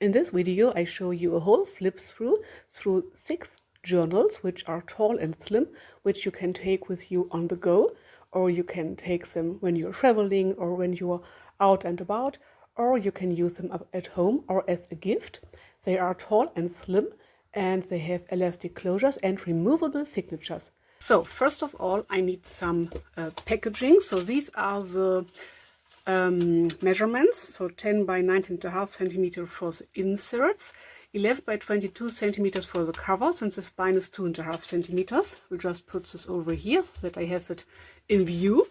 In this video I show you a whole flip through 6 journals which are tall and slim, which you can take with you on the go, or you can take them when you're traveling or when you're out and about, or you can use them up at home or as a gift. They are tall and slim and they have elastic closures and removable signatures. So first of all I need some packaging. So these are the measurements, so 10 by 19.5 centimeters for the inserts, 11 by 22 centimeters for the cover, since the spine is 2.5 centimeters. We'll just put this over here so that I have it in view.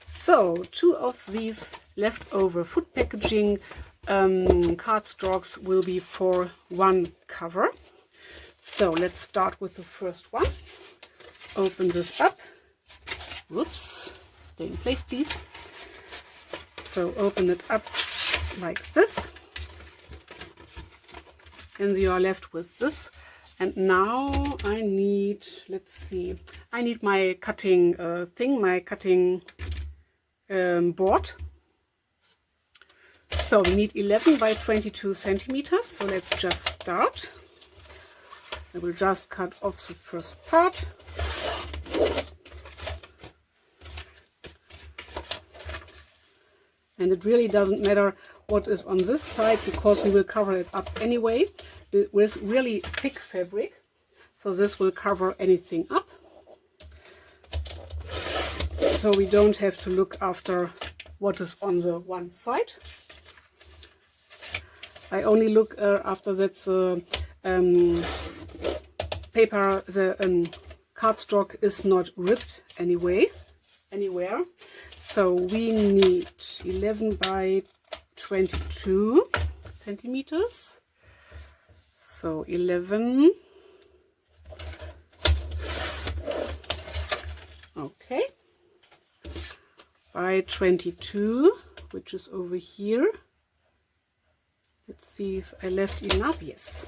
So 2 of these leftover foot packaging cardstocks will be for one cover. So let's start with the first one. Open this up. Whoops, stay in place please. So open it up like this, and you are left with this. And now I need, let's see, I need my cutting my cutting board. So we need 11 by 22 centimeters. So let's just start. I will just cut off the first part. And it really doesn't matter what is on this side, because we will cover it up anyway with really thick fabric. So this will cover anything up. So we don't have to look after what is on the one side. I only look after that the paper, the cardstock is not ripped anywhere. So we need 11 by 22 centimeters. So 11. Okay. By 22, which is over here. Let's see if I left enough. Yes.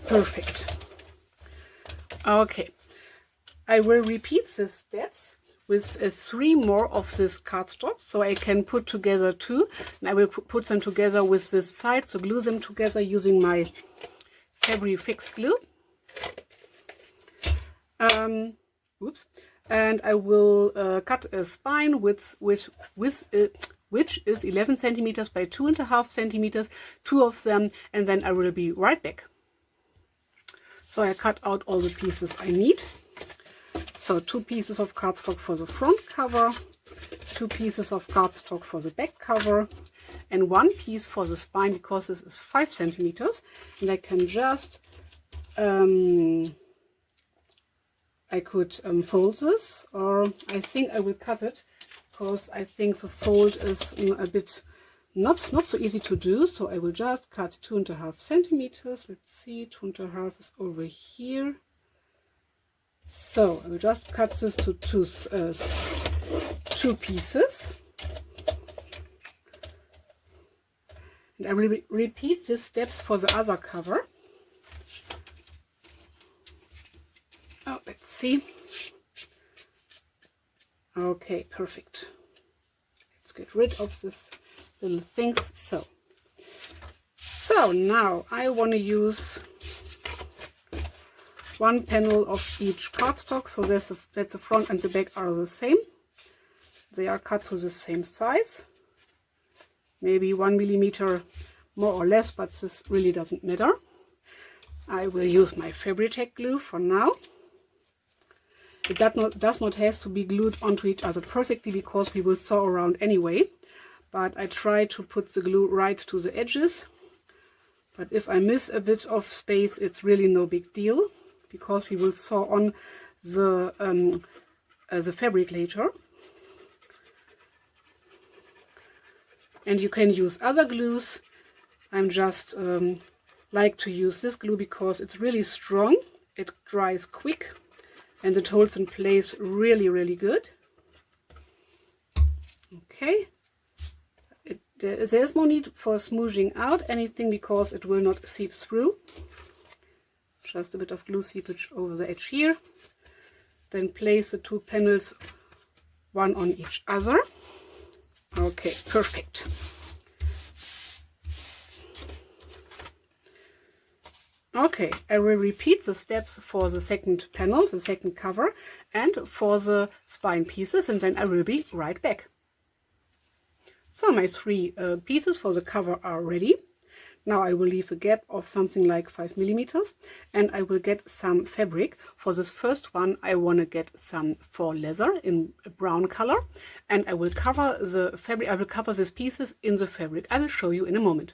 Perfect. Okay. I will repeat these steps with 3 more of this cardstock, so I can put together 2, and I will put them together with this side, so glue them together using my Fabri Fix glue. Oops. And I will cut a spine which is 11 centimeters by 2.5 centimeters, 2 of them, and then I will be right back. So I cut out all the pieces I need. So 2 pieces of cardstock for the front cover, 2 pieces of cardstock for the back cover, and 1 piece for the spine, because this is 5 centimeters. And I can just, I could fold this, or I think I will cut it, because I think the fold is a bit not so easy to do. So I will just cut 2.5 centimeters. Let's see, 2.5 is over here. So I will just cut this to 2 pieces, and I will repeat these steps for the other cover. Oh, let's see. Okay, perfect. Let's get rid of this little things. So now I want to use 1 panel of each cardstock, so that the front and the back are the same. They are cut to the same size, maybe 1 millimeter more or less, but this really doesn't matter. I will use my Fabri-Tac glue for now. It does not have to be glued onto each other perfectly, because we will sew around anyway, but I try to put the glue right to the edges. But if I miss a bit of space, it's really no big deal, because we will sew on the fabric later. And you can use other glues. I'm just like to use this glue because it's really strong, it dries quick, and it holds in place really good. Okay, there's no need for smoothing out anything, because it will not seep through. Just a bit of glue seepage over the edge here. Then place the 2 panels, 1 on each other. Okay, perfect. Okay, I will repeat the steps for the second panel, the second cover, and for the spine pieces, and then I will be right back. So my 3 pieces for the cover are ready. Now I will leave a gap of something like 5 millimeters, and I will get some fabric. For this first one I want to get some Faux-Leather in a brown color, and I will cover the fabric. I will cover these pieces in the fabric. I will show you in a moment.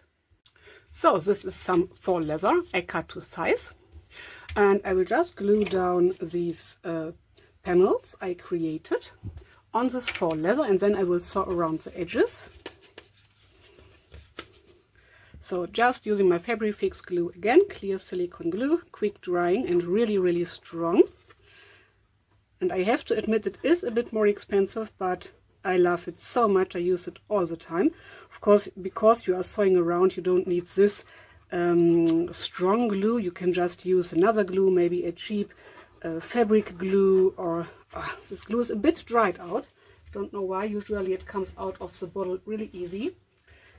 So this is some Faux-Leather I cut to size, and I will just glue down these panels I created on this Faux-Leather, and then I will sew around the edges. So just using my Fabric Fix glue again, clear silicone glue, quick drying and really strong. And I have to admit it is a bit more expensive, but I love it so much. I use it all the time. Of course, because you are sewing around, you don't need this strong glue. You can just use another glue, maybe a cheap fabric glue, or this glue is a bit dried out. Don't know why. Usually it comes out of the bottle really easy.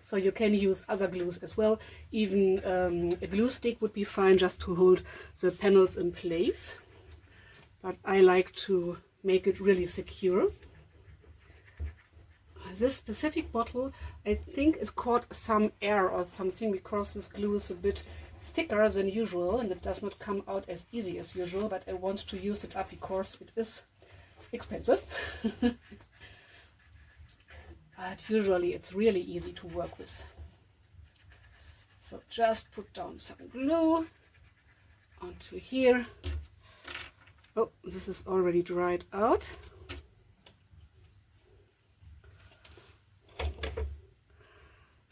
So you can use other glues as well. Even a glue stick would be fine just to hold the panels in place. But I like to make it really secure. This specific bottle, I think it caught some air or something, because this glue is a bit thicker than usual and it does not come out as easy as usual, but I want to use it up because it is expensive. But usually it's really easy to work with. So just put down some glue onto here. Oh, this is already dried out.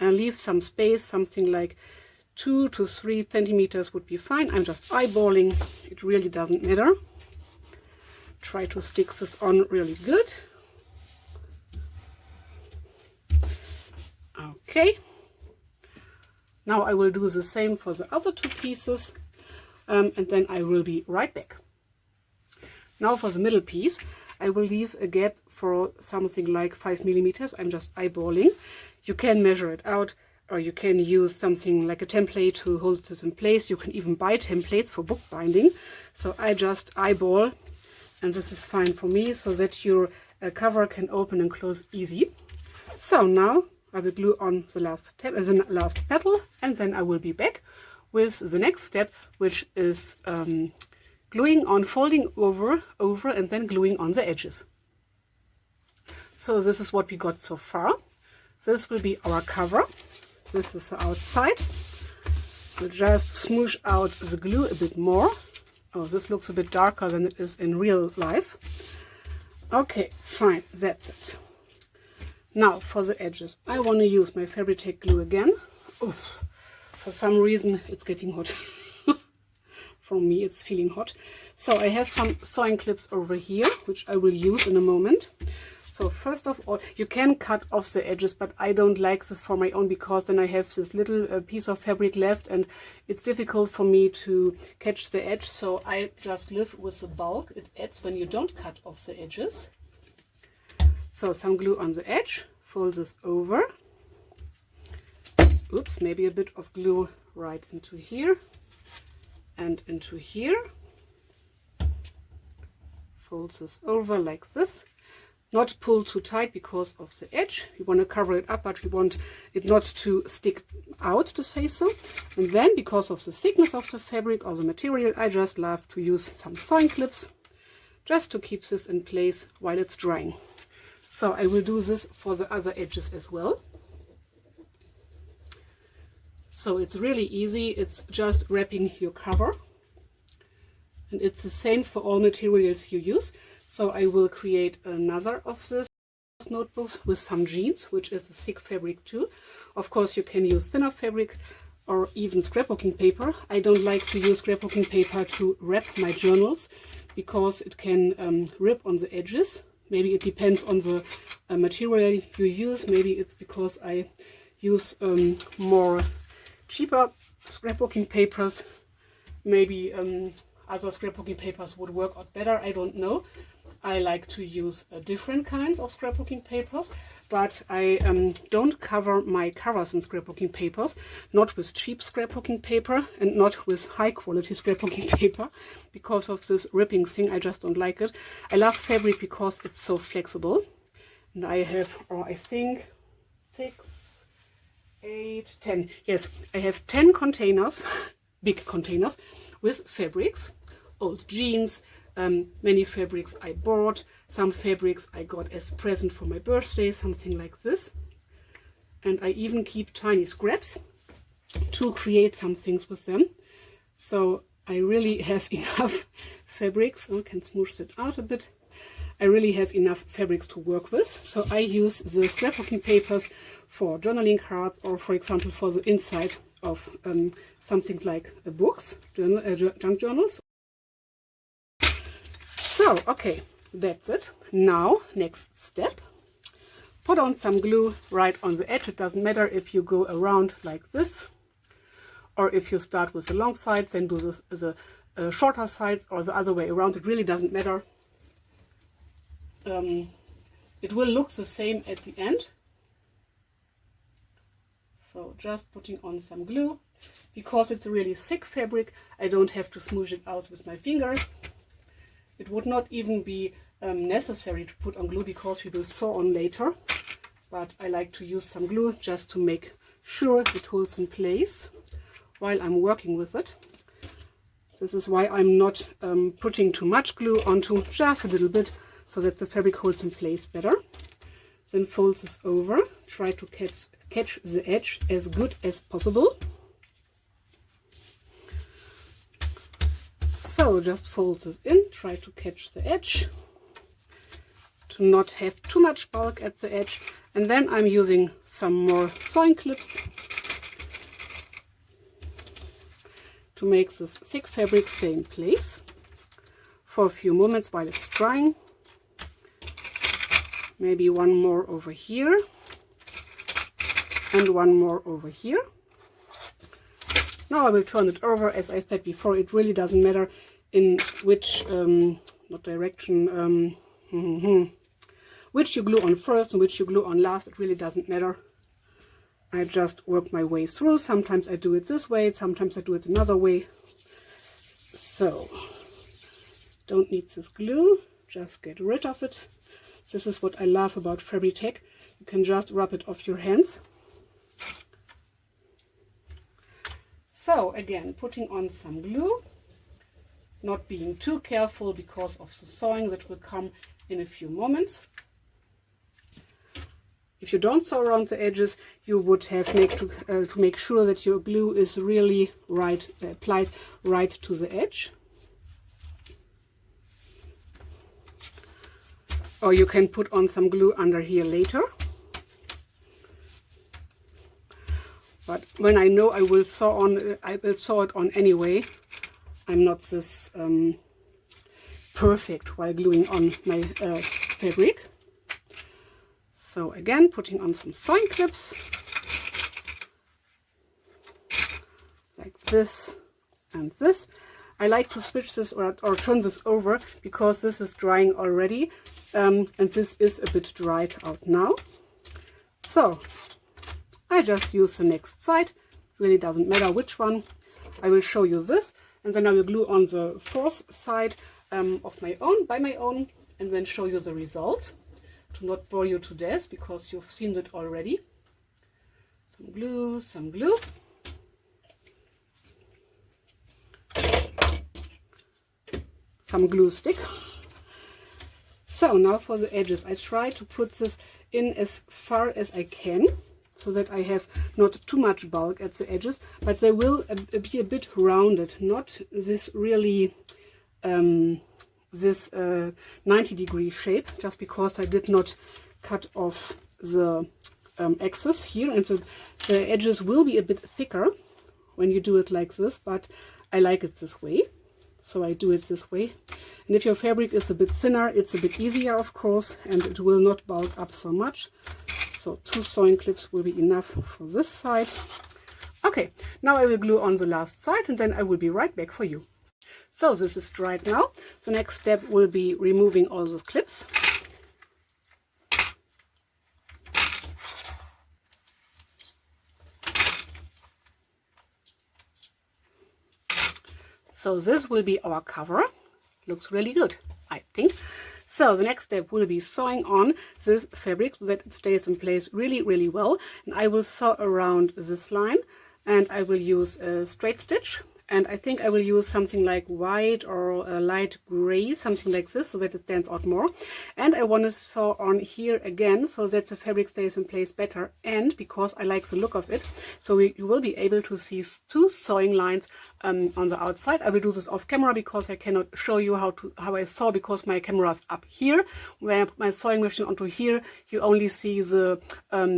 And leave some space, something like 2 to 3 centimeters would be fine. I'm just eyeballing, it really doesn't matter. Try to stick this on really good. Okay, now I will do the same for the other 2 pieces, and then I will be right back. Now for the middle piece, I will leave a gap for something like 5 millimeters. I'm just eyeballing. You can measure it out, or you can use something like a template to hold this in place. You can even buy templates for bookbinding. So I just eyeball, and this is fine for me, so that your cover can open and close easy. So now I will glue on the last petal, and then I will be back with the next step, which is gluing on, folding over, and then gluing on the edges. So this is what we got so far. This will be our cover. This is the outside. We'll just smoosh out the glue a bit more. Oh, this looks a bit darker than it is in real life. Okay, fine, that's it. Now for the edges, I want to use my Fabri-Tac glue again. Oof, for some reason it's getting hot. For me it's feeling hot. So I have some sewing clips over here, which I will use in a moment. So first of all, you can cut off the edges, but I don't like this for my own, because then I have this little piece of fabric left and it's difficult for me to catch the edge. So I just live with the bulk it adds when you don't cut off the edges. So some glue on the edge, fold this over. Oops, maybe a bit of glue right into here and into here. Fold this over like this. Not pull too tight because of the edge. We want to cover it up, but we want it not to stick out, to say so. And then, because of the thickness of the fabric or the material, I just love to use some sewing clips just to keep this in place while it's drying. So I will do this for the other edges as well. So it's really easy. It's just wrapping your cover. And it's the same for all materials you use. So I will create another of this notebooks with some jeans, which is a thick fabric too. Of course, you can use thinner fabric or even scrapbooking paper. I don't like to use scrapbooking paper to wrap my journals because it can rip on the edges. Maybe it depends on the material you use. Maybe it's because I use more cheaper scrapbooking papers. Maybe other scrapbooking papers would work out better. I don't know. I like to use different kinds of scrapbooking papers, but I don't cover my covers in scrapbooking papers, not with cheap scrapbooking paper and not with high quality scrapbooking paper, because of this ripping thing. I just don't like it. I love fabric because it's so flexible. And I have, I think 6, 8, 10. Yes, I have 10 containers, big containers with fabrics, old jeans, many fabrics I bought, some fabrics I got as present for my birthday, something like this. And I even keep tiny scraps to create some things with them. So I really have enough fabrics. I can smoosh it out a bit. I really have enough fabrics to work with. So I use the scrapbooking papers for journaling cards, or for example for the inside of something like books, junk journals. So, okay, that's it. Now, next step. Put on some glue right on the edge. It doesn't matter if you go around like this, or if you start with the long sides, then do the shorter sides, or the other way around. It really doesn't matter. It will look the same at the end. So just putting on some glue. Because it's a really thick fabric, I don't have to smoosh it out with my fingers. It would not even be necessary to put on glue because we will sew on later. But I like to use some glue just to make sure it holds in place while I'm working with it. This is why I'm not putting too much glue onto, just a little bit, so that the fabric holds in place better. Then fold this over, try to catch the edge as good as possible. So just fold this in, try to catch the edge, to not have too much bulk at the edge. And then I'm using some more sewing clips to make this thick fabric stay in place for a few moments while it's drying. Maybe one more over here and one more over here. Now I will turn it over. As I said before, it really doesn't matter in which not direction, which you glue on first and which you glue on last. It really doesn't matter. I just work my way through. Sometimes I do it this way, sometimes I do it another way. So don't need this glue, just get rid of it. This is what I love about Fabri-Tac. You can just rub it off your hands. So again, putting on some glue, not being too careful because of the sewing that will come in a few moments. If you don't sew around the edges, you would have to make sure that your glue is really applied right to the edge. Or you can put on some glue under here later. But when I know I will sew it on anyway. I'm not this perfect while gluing on my fabric. So again, putting on some sewing clips, like this and this. I like to switch this or turn this over because this is drying already, and this is a bit dried out now. So I just use the next side. Really doesn't matter which one. I will show you this, and then I will glue on the fourth side of my own, by my own, and then show you the result. To not bore you to death because you've seen it already. Some glue, some glue. Some glue stick. So now for the edges, I try to put this in as far as I can so that I have not too much bulk at the edges, but they will be a bit rounded, not this really this 90-degree shape, just because I did not cut off the excess here, and the edges will be a bit thicker when you do it like this, but I like it this way, so I do it this way. And if your fabric is a bit thinner, it's a bit easier, of course, and it will not bulk up so much. So 2 sewing clips will be enough for this side. Okay, now I will glue on the last side, and then I will be right back for you. So this is dried now. The next step will be removing all those clips. So this will be our cover. Looks really good, I think. So the next step will be sewing on this fabric so that it stays in place really, really well. And I will sew around this line, and I will use a straight stitch. And I think I will use something like white or a light gray, something like this, so that it stands out more. And I want to sew on here again, so that the fabric stays in place better. And because I like the look of it, so you will be able to see 2 sewing lines on the outside. I will do this off camera because I cannot show you how I sew, because my camera is up here. When I put my sewing machine onto here, you only see the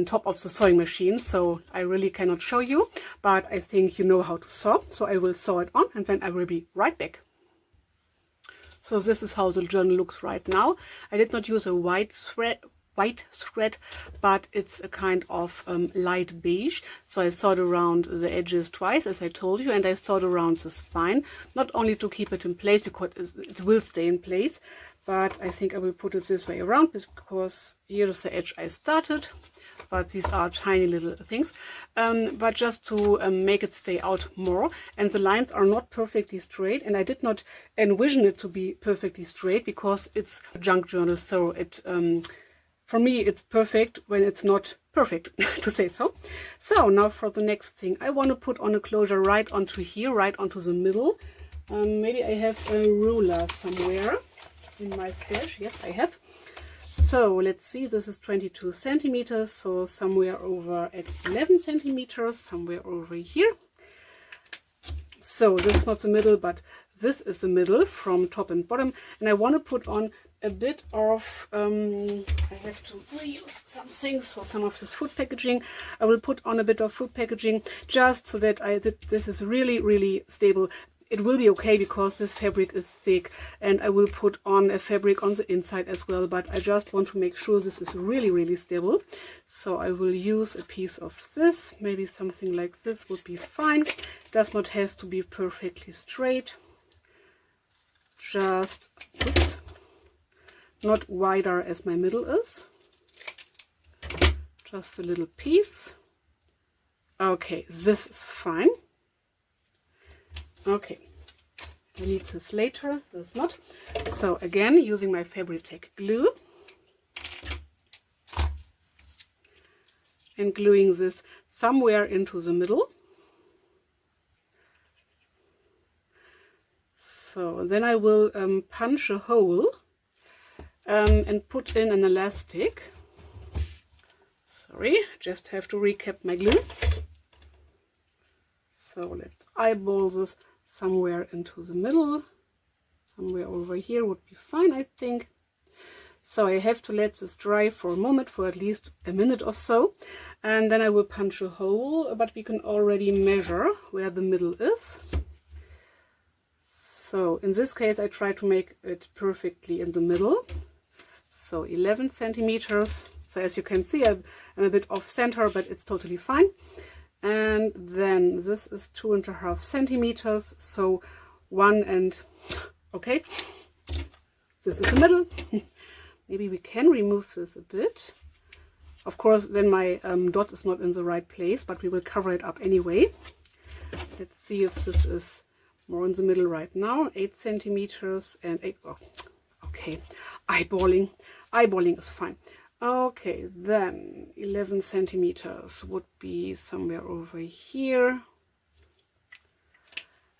top of the sewing machine, so I really cannot show you. But I think you know how to sew, so I will sew it on and then I will be right back. So this is how the journal looks right now. I did not use a white thread, but it's a kind of light beige. So I sewed around the edges twice, as I told you, and I sewed around the spine, not only to keep it in place because it will stay in place, but I think I will put it this way around because here is the edge I started. But these are tiny little things, but just to make it stay out more. And the lines are not perfectly straight, and I did not envision it to be perfectly straight because it's a junk journal, so it for me it's perfect when it's not perfect, to say so. So now for the next thing, I want to put on a closure right onto here, right onto the middle. Maybe I have a ruler somewhere in my stash. Yes, I have. So let's see, this is 22 centimeters, so somewhere over at 11 centimeters, somewhere over here. So this is not the middle, but this is the middle from top and bottom. And I want to put on a bit of, I have to reuse some things for some of this food packaging. I will put on a bit of food packaging just so that this is really, really stable. It will be okay because this fabric is thick, and I will put on a fabric on the inside as well, but I just want to make sure this is really, really stable. So I will use a piece of this, maybe something like this would be fine. It does not have to be perfectly straight, just, oops, not wider as my middle is, just a little piece. Okay, this is fine. Okay, I need this later, this not. So again, using my Fabri-Tac glue and gluing this somewhere into the middle. So then I will punch a hole and put in an elastic. Sorry, just have to recap my glue. So let's eyeball this somewhere into the middle. Somewhere over here would be fine, I think. So I have to let this dry for a moment, for at least a minute or so. And then I will punch a hole, but we can already measure where the middle is. So in this case, I try to make it perfectly in the middle. So 11 centimeters. So as you can see, I'm a bit off center, but it's totally fine. And then this is 2.5 centimeters, so 1 and, okay, this is the middle. Maybe we can remove this a bit. Of course, then my dot is not in the right place, but we will cover it up anyway. Let's see if this is more in the middle right now. 8 centimeters and 8, oh, okay, eyeballing is fine. Okay, then 11 centimeters would be somewhere over here.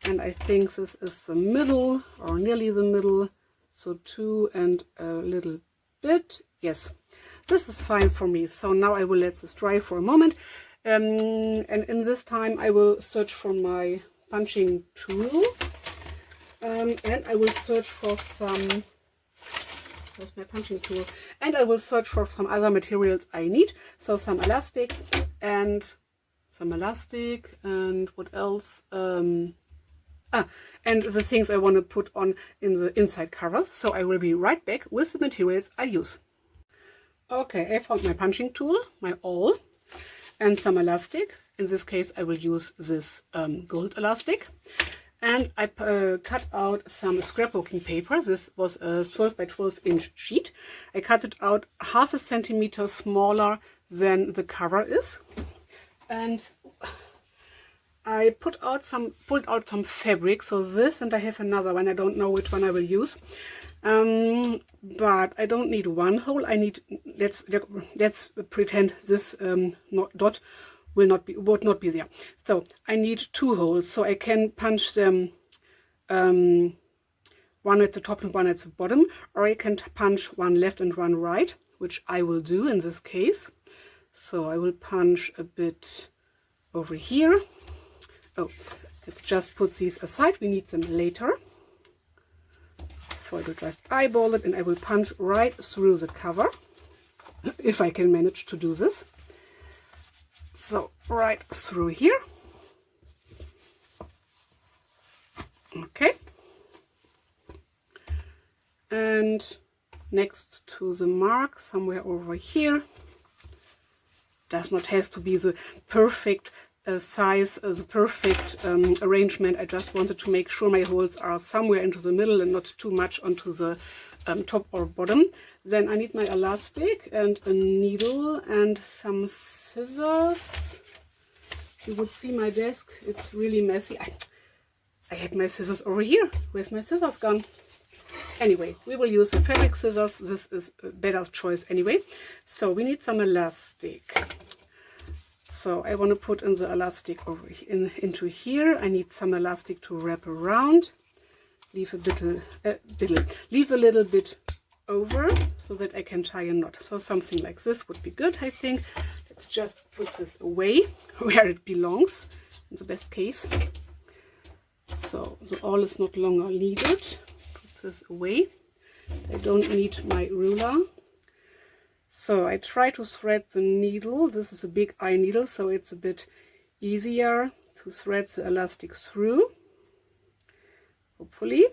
And I think this is the middle, or nearly the middle. So 2 and a little bit. Yes, this is fine for me. So now I will let this dry for a moment. And in this time I will search for my punching tool. And I will search for some... Where's my punching tool? And I will search for some other materials I need. So some elastic and what else? And the things I want to put on in the inside covers. So I will be right back with the materials I use. Okay, I found my punching tool, my awl, and some elastic. In this case, I will use this gold elastic. And I cut out some scrapbooking paper. This was a 12 by 12 inch sheet. I cut it out 0.5 centimeter smaller than the cover is. And I pulled out some fabric, so this, and I have another one. I don't know which one I will use. But I don't need one hole. I need, let's pretend this dot would not be there. So I need 2 holes, so I can punch them one at the top and one at the bottom, or I can punch one left and one right, which I will do in this case. So I will punch a bit over here. Oh, let's just put these aside, we need them later. So I will just eyeball it and I will punch right through the cover, if I can manage to do this. So right through here. Okay. And next to the mark, somewhere over here. Does not have to be the perfect size, the perfect arrangement. I just wanted to make sure my holes are somewhere into the middle and not too much onto the top or bottom. Then I need my elastic and a needle and some scissors. You would see my desk, it's really messy. I had my scissors over here. Where's my scissors gone? Anyway, we will use the fabric scissors. This is a better choice anyway. So we need some elastic. So I want to put in the elastic over into here. I need some elastic to wrap around. Leave a little bit over so that I can tie a knot. So something like this would be good, I think. Let's just put this away where it belongs in the best case. So the awl is not longer needed. Put this away. I don't need my ruler. So I try to thread the needle. This is a big eye needle, so it's a bit easier to thread the elastic through, hopefully.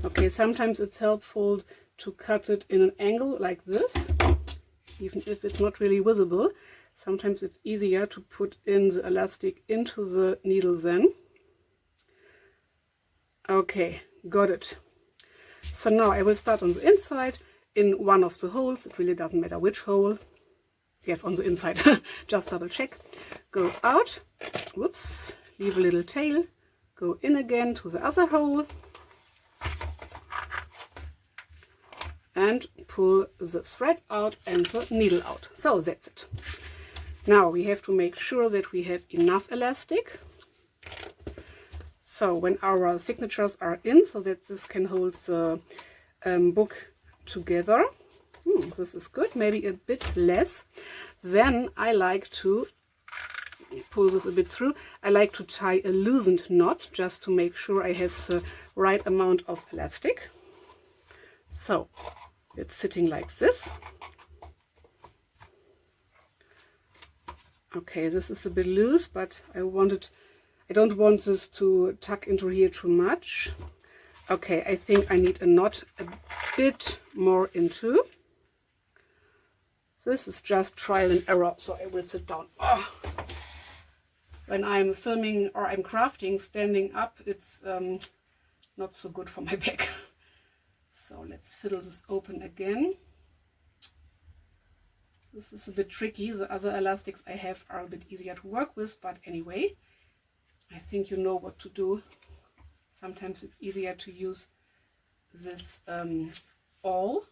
Okay, sometimes it's helpful to cut it in an angle like this, even if it's not really visible. Sometimes it's easier to put in the elastic into the needle then. Okay, got it. So now I will start on the inside in one of the holes. It really doesn't matter which hole. Yes, on the inside. Just double check. Go out. Whoops. Leave a little tail. Go in again to the other hole. And pull the thread out and the needle out. So that's it. Now we have to make sure that we have enough elastic. So when our signatures are in, so that this can hold the book together. This is good, maybe a bit less. Then I like to pull this a bit through. I like to tie a loosened knot just to make sure I have the right amount of elastic. So it's sitting like this. Okay, this is a bit loose, but I don't want this to tuck into here too much. Okay, I think I need a knot a bit more into. This is just trial and error, so I will sit down. Oh. When I'm filming or I'm crafting, standing up, it's not so good for my back. So let's fiddle this open again. This is a bit tricky. The other elastics I have are a bit easier to work with, but anyway, I think you know what to do. Sometimes it's easier to use this awl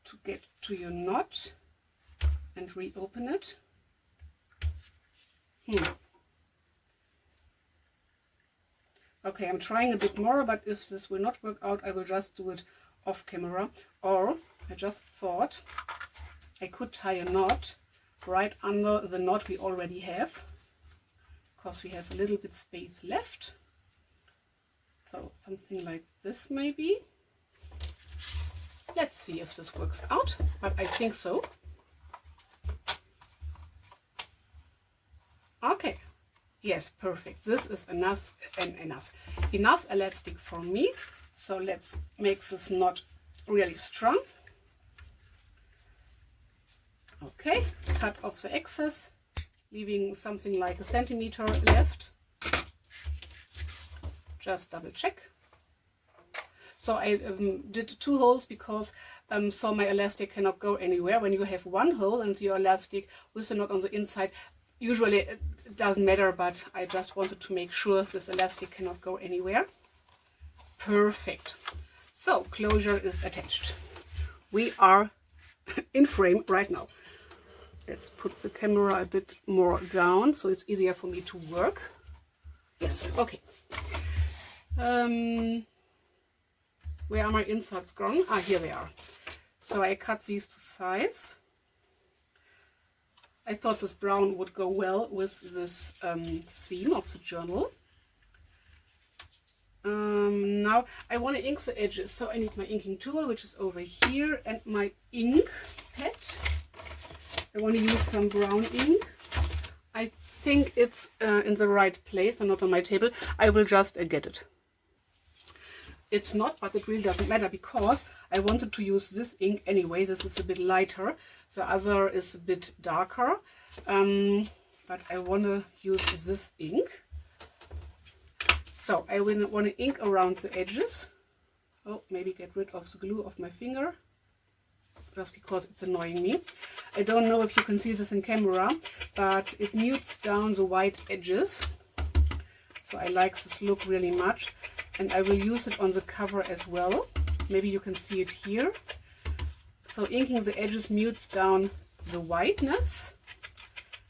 to get to your knot and reopen it. Okay, I'm trying a bit more, but if this will not work out, I will just do it off camera. Or I just thought I could tie a knot right under the knot we already have, because we have a little bit space left. So something like this maybe. Let's see if this works out, but I think so. Okay, yes, perfect. This is enough elastic for me. So let's make this knot really strong. Okay, cut off the excess, leaving something like 1 centimeter left. Just double check. So I did 2 holes because so my elastic cannot go anywhere. When you have 1 hole and your elastic with the knot on the inside, usually it doesn't matter, but I just wanted to make sure this elastic cannot go anywhere. Perfect. So closure is attached. We are in frame right now. Let's put the camera a bit more down so it's easier for me to work. Yes, okay. Where are my inserts gone? Ah, here they are. So I cut these to size. I thought this brown would go well with this theme of the journal. Now I want to ink the edges, so I need my inking tool, which is over here, and my ink pad. I want to use some brown ink. I think it's in the right place and not on my table. I will just get it. It's not, but it really doesn't matter because I wanted to use this ink anyway. This is a bit lighter. The other is a bit darker. But I want to use this ink. So I will want to ink around the edges. Oh, maybe get rid of the glue off my finger, just because it's annoying me. I don't know if you can see this in camera, but it mutes down the white edges. So I like this look really much. And I will use it on the cover as well. Maybe you can see it here. So inking the edges mutes down the whiteness.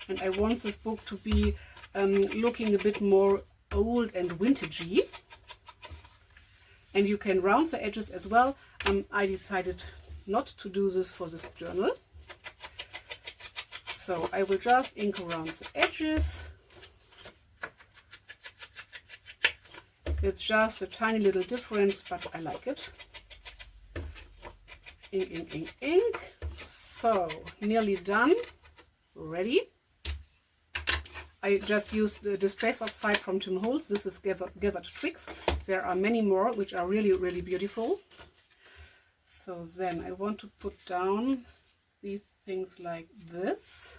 And I want this book to be looking a bit more old and vintagey. And you can round the edges as well. I decided not to do this for this journal. So I will just ink around the edges. It's just a tiny little difference, but I like it. Ink, ink, ink, ink. So, nearly done. Ready. I just used the Distress Oxide from Tim Holtz. This is Gathered Tricks. There are many more, which are really, really beautiful. So then I want to put down these things like this.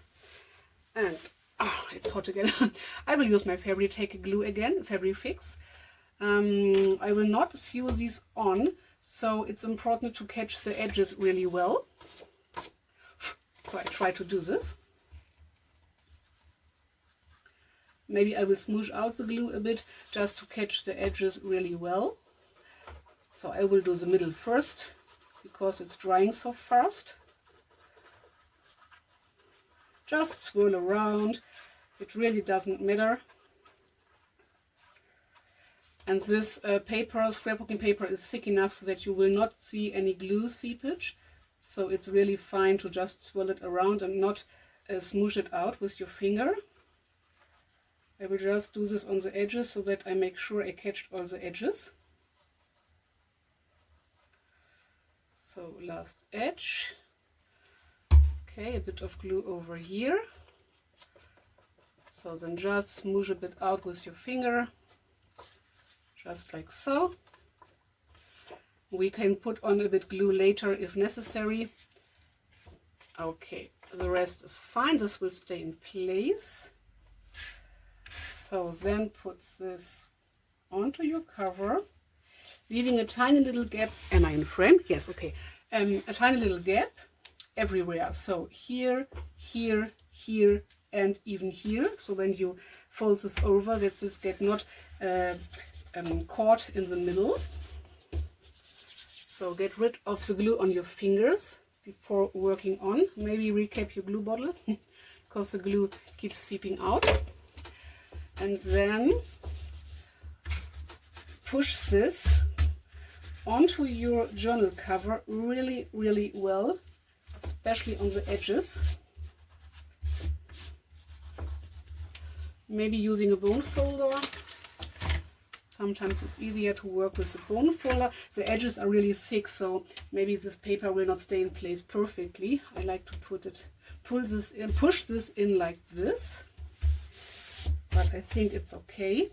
And, oh, it's hot again. I will use my Fabri-Tac glue again, Fabri-Fix. I will not sew these on, so it's important to catch the edges really well. So I try to do this. Maybe I will smoosh out the glue a bit just to catch the edges really well. So I will do the middle first because it's drying so fast. Just swirl around. It really doesn't matter. And this paper, scrapbooking paper, is thick enough so that you will not see any glue seepage. So it's really fine to just swirl it around and not smoosh it out with your finger. I will just do this on the edges so that I make sure I catch all the edges. So last edge. Okay, a bit of glue over here. So then just smoosh a bit out with your finger. Just like so. We can put on a bit glue later if necessary. Okay, the rest is fine. This will stay in place. So then put this onto your cover, leaving a tiny little gap. Am I in frame? Yes, okay. A tiny little gap everywhere. So here, here, here, and even here. So when you fold this over, that this get not caught in the middle. So get rid of the glue on your fingers before working on. Maybe recap your glue bottle because the glue keeps seeping out. And then push this onto your journal cover really, really well, especially on the edges. Maybe using a bone folder. Sometimes it's easier to work with a bone folder. The edges are really thick, so maybe this paper will not stay in place perfectly. I like to push this in like this. But I think it's okay.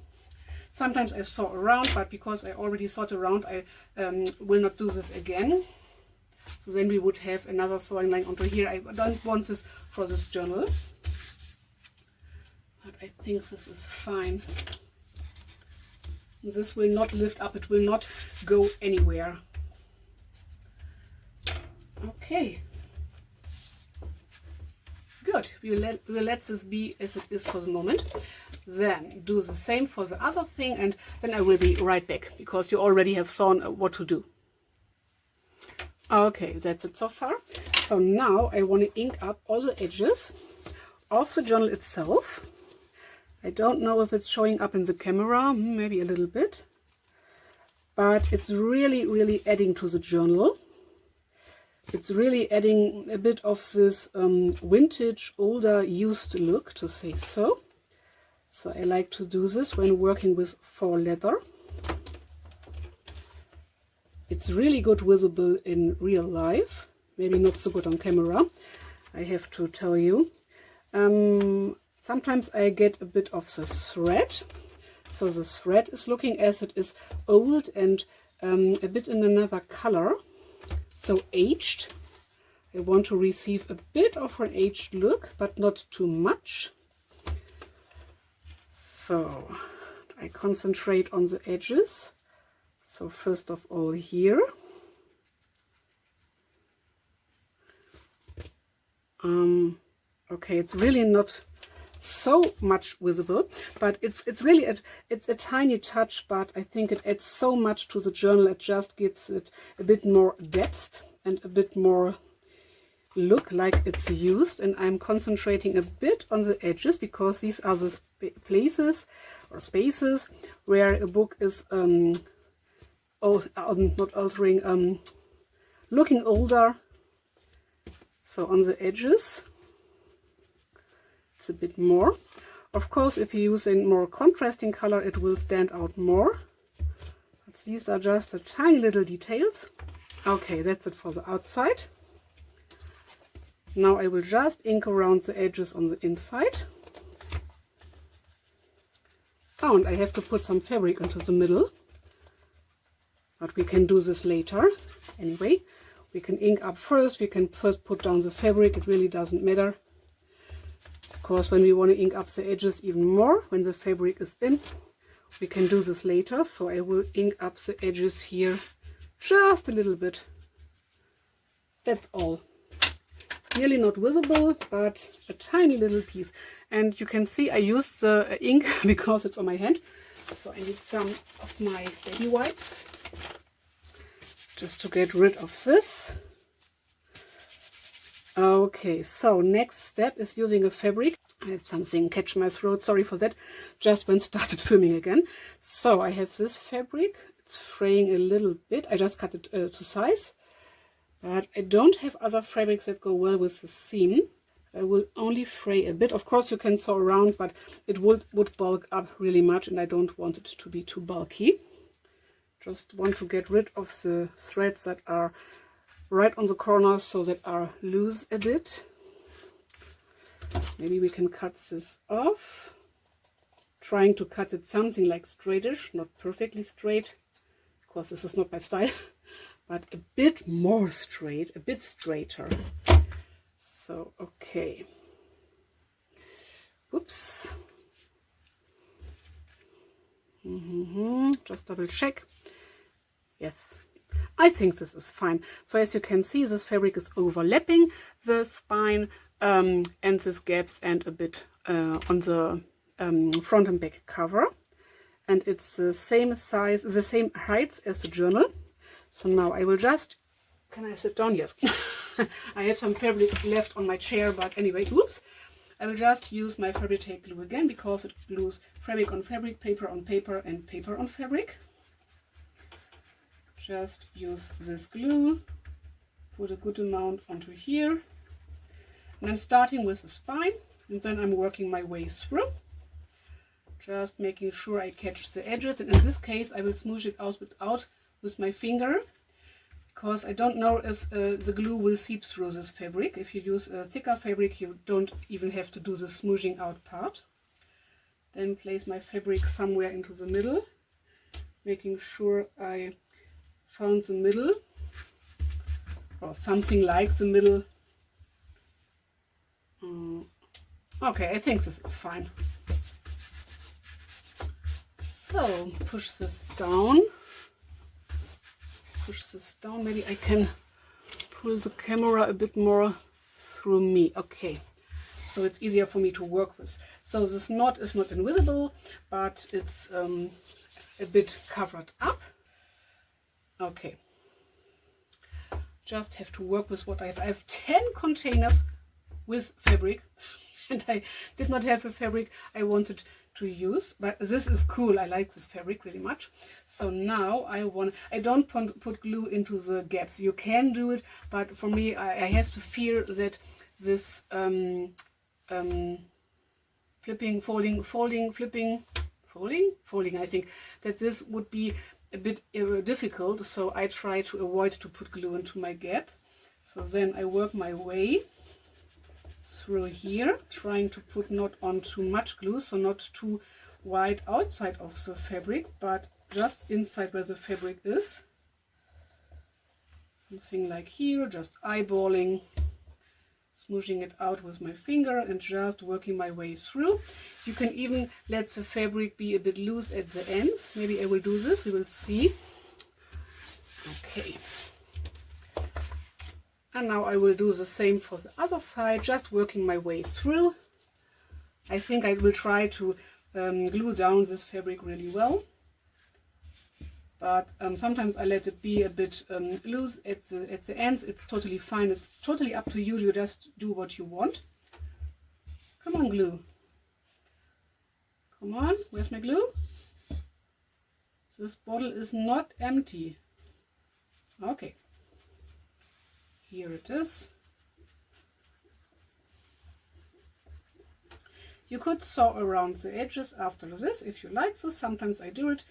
Sometimes I sew around, but because I already sewed around, I will not do this again. So then we would have another sewing line onto here. I don't want this for this journal. But I think this is fine. This will not lift up, it will not go anywhere. Okay. Good, we'll let this be as it is for the moment. Then do the same for the other thing, and then I will be right back, because you already have seen what to do. Okay, that's it so far. So now I want to ink up all the edges of the journal itself. I don't know if it's showing up in the camera, maybe a little bit, but it's really adding to the journal. It's really adding a bit of this vintage, older, used look, to say so. So I like to do this when working with Faux-Leather. It's really good visible in real life, maybe not so good on camera, I have to tell you. Sometimes I get a bit of the thread, so the thread is looking as it is old and a bit in another color, so aged. I want to receive a bit of an aged look, but not too much. So I concentrate on the edges. So first of all here. Okay, it's really not so much visible, but it's really it's a tiny touch, but I think it adds so much to the journal. It just gives it a bit more depth and a bit more look like it's used. And I'm concentrating a bit on the edges, because these are the places or spaces where a book is not altering, looking older. So on the edges it's a bit more. Of course, if you use a more contrasting color, it will stand out more, but these are just the tiny little details. Okay, that's it for the outside. Now I will just ink around the edges on the inside. Oh, and I have to put some fabric into the middle, but we can do this later. Anyway, we can ink up first. We can first put down the fabric. It really doesn't matter. Of course, when we want to ink up the edges even more, when the fabric is in, we can do this later. So I will ink up the edges here just a little bit. That's all. Nearly not visible, but a tiny little piece. And you can see I used the ink because it's on my hand. So I need some of my baby wipes just to get rid of this. Okay, so next step is using a fabric. I had something catch my throat, sorry for that, just when started filming again. So I have this fabric, it's fraying a little bit. I just cut it to size, but I don't have other fabrics that go well with the seam. I will only fray a bit. Of course you can sew around, but it would bulk up really much, and I don't want it to be too bulky. Just want to get rid of the threads that are right on the corners, so that are loose a bit. Maybe we can cut this off. Trying to cut it something like straightish, not perfectly straight, because this is not my style, but a bit more straight, a bit straighter. So, okay. Whoops. Just double check. Yes, I think this is fine. So as you can see, this fabric is overlapping the spine and these gaps and a bit on the front and back cover. And it's the same size, the same height as the journal. So now I will just, can I sit down? Yes. I have some fabric left on my chair, but anyway, oops. I will just use my fabric tape glue again, because it glues fabric on fabric, paper on paper, and paper on fabric. Just use this glue, put a good amount onto here, and I'm starting with the spine, and then I'm working my way through, just making sure I catch the edges. And in this case I will smoosh it out with my finger, because I don't know if the glue will seep through this fabric. If you use a thicker fabric, you don't even have to do the smooshing out part. Then place my fabric somewhere into the middle, making sure I found the middle, or something like the middle. Okay, I think this is fine. So push this down. Maybe I can pull the camera a bit more through me. Okay, so it's easier for me to work with. So this knot is not invisible, but it's a bit covered up. Okay, just have to work with what I have. I have 10 containers with fabric, and I did not have a fabric I wanted to use, but this is cool. I like this fabric really much. So now I don't put glue into the gaps. You can do it, but for me I have to fear that this folding, I think that this would be a bit difficult, so I try to avoid to put glue into my gap. So then I work my way through here, trying to put not on too much glue, so not too wide outside of the fabric, but just inside where the fabric is. Something like here, just eyeballing, smooshing it out with my finger and just working my way through. You can even let the fabric be a bit loose at the ends. Maybe I will do this, we will see. Okay. And now I will do the same for the other side, just working my way through. I think I will try to glue down this fabric really well. But sometimes I let it be a bit loose at the ends. It's totally fine. It's totally up to you. You just do what you want. Come on, glue. Come on, where's my glue? This bottle is not empty. Okay. Here it is. You could sew around the edges after this if you like this. Sometimes I do it.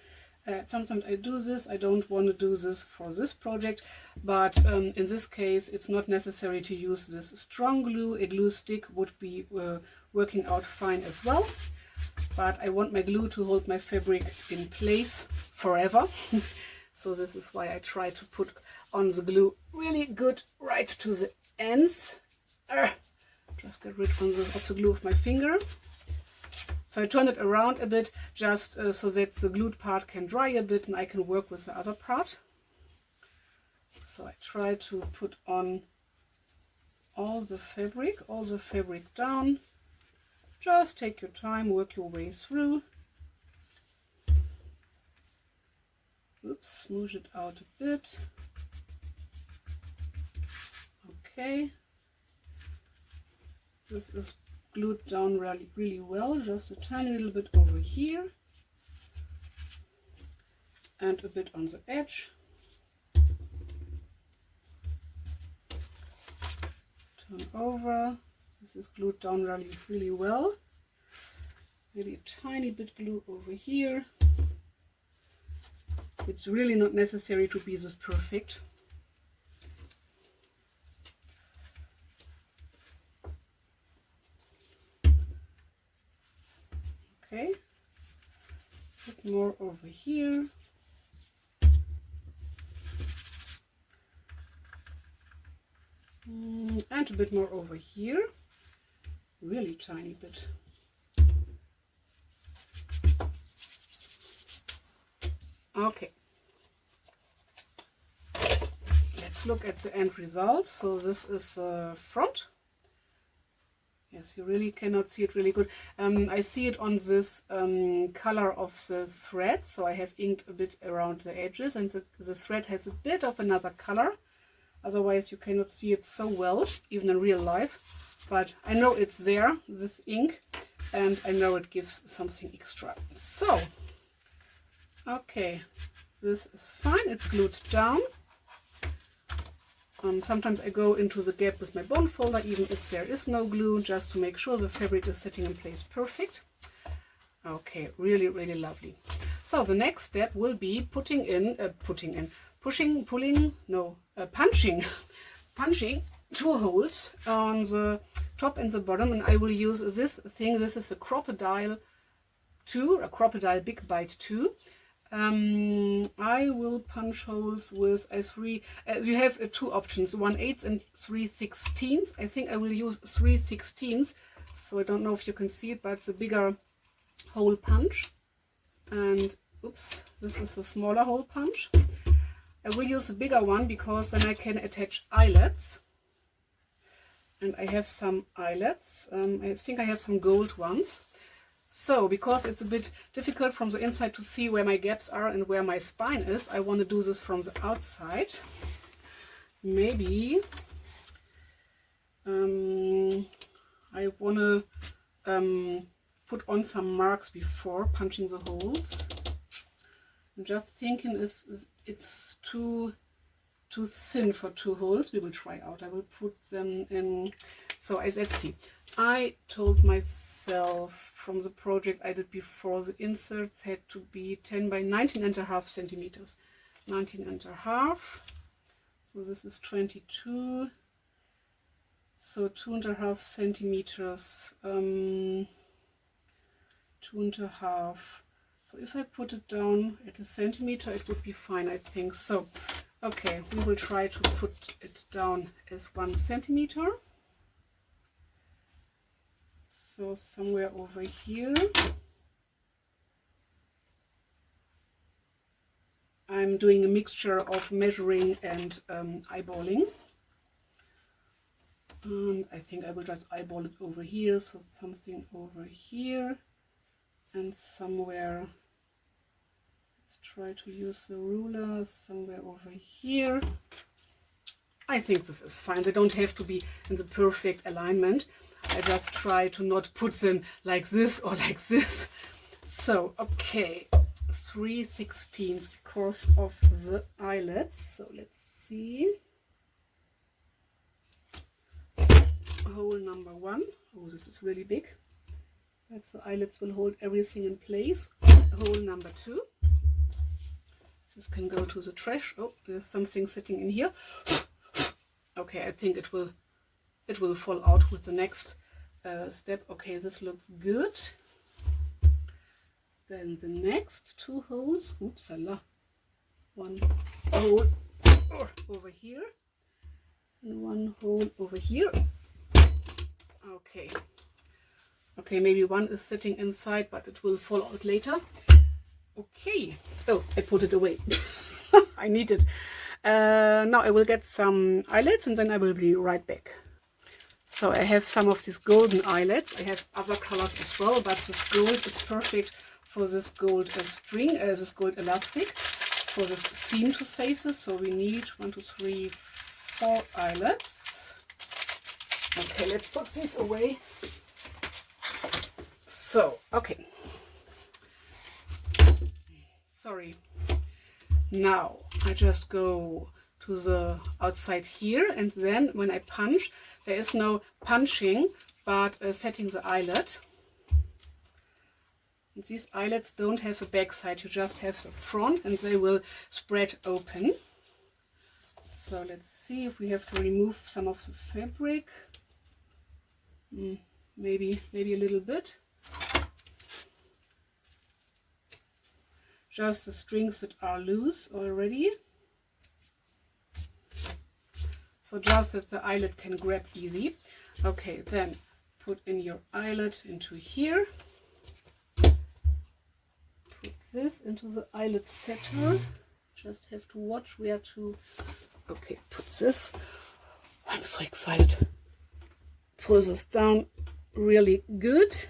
Sometimes I do this. I don't want to do this for this project, but in this case it's not necessary to use this strong glue. A glue stick would be working out fine as well, but I want my glue to hold my fabric in place forever. So this is why I try to put on the glue really good right to the ends. Just get rid of the glue with my finger. So I turn it around a bit, just so that the glued part can dry a bit and I can work with the other part. So I try to put on all the fabric down. Just take your time, work your way through. Oops, smoosh it out a bit. Okay. This is glued down really well, just a tiny little bit over here and a bit on the edge. Turn over. This is glued down really well. Maybe a tiny bit glue over here. It's really not necessary to be this perfect. Okay, a bit more over here. And a bit more over here. Really tiny bit. Okay. Let's look at the end result. So this is front. Yes, you really cannot see it really good. I see it on this color of the thread, so I have inked a bit around the edges, and the thread has a bit of another color. Otherwise you cannot see it so well, even in real life. But I know it's there, this ink, and I know it gives something extra. So, okay, this is fine, it's glued down. Sometimes I go into the gap with my bone folder, even if there is no glue, just to make sure the fabric is sitting in place perfect. Okay, really lovely. So the next step will be punching two holes on the top and the bottom, and I will use this thing. This is a crocodile big bite 2. I will punch holes with a 3. You have two options, 1/8 and 3/16. I think I will use 3/16. So I don't know if you can see it, but it's a bigger hole punch. And oops, this is a smaller hole punch. I will use a bigger one because then I can attach eyelets. and I have some eyelets. I think I have some gold ones. So because it's a bit difficult from the inside to see where my gaps are and where my spine is, I want to do this from the outside. Maybe I want to put on some marks before punching the holes. I'm just thinking if it's too thin for 2 holes. We will try out. I will put them in. So let's see. I told myself from the project I did before, the inserts had to be 10 by 19.5 centimeters. 19.5. So this is 22. So 2.5 centimeters. 2.5. So if I put it down at a centimeter, it would be fine, I think. So, okay, we will try to put it down as 1 centimeter. So somewhere over here. I'm doing a mixture of measuring and eyeballing. And I think I will just eyeball it over here. So something over here. And somewhere, let's try to use the ruler, somewhere over here. I think this is fine. They don't have to be in the perfect alignment. I just try to not put them like this or like this. So, okay, 3/16 because of the eyelets. So let's see. Hole number 1. Oh, this is really big. That's the eyelets will hold everything in place. Hole number 2. This can go to the trash. Oh, there's something sitting in here. Okay, I think it will fall out with the next step. Okay, this looks good. Then the next 2 holes. Oops, one hole over here and 1 hole over here. Okay. Okay, maybe one is sitting inside, but it will fall out later. Okay. Oh, I put it away. I need it. Now I will get some eyelets and then I will be right back. So I have some of these golden eyelets. I have other colors as well, but this gold is perfect for this gold string, this gold elastic, for this seam to say so. So we need 1, 2, 3, 4 eyelets. Okay, let's put these away. So, okay, sorry, now I just go to the outside here, and then when I punch, there is no punching, but setting the eyelet. And these eyelets don't have a back side, you just have the front, and they will spread open. So let's see if we have to remove some of the fabric. Maybe a little bit. Just the strings that are loose already. So just that the eyelet can grab easy. Okay, then put in your eyelet into here. Put this into the eyelet setter. Just have to watch where to... Okay, put this. I'm so excited. Pull this down really good.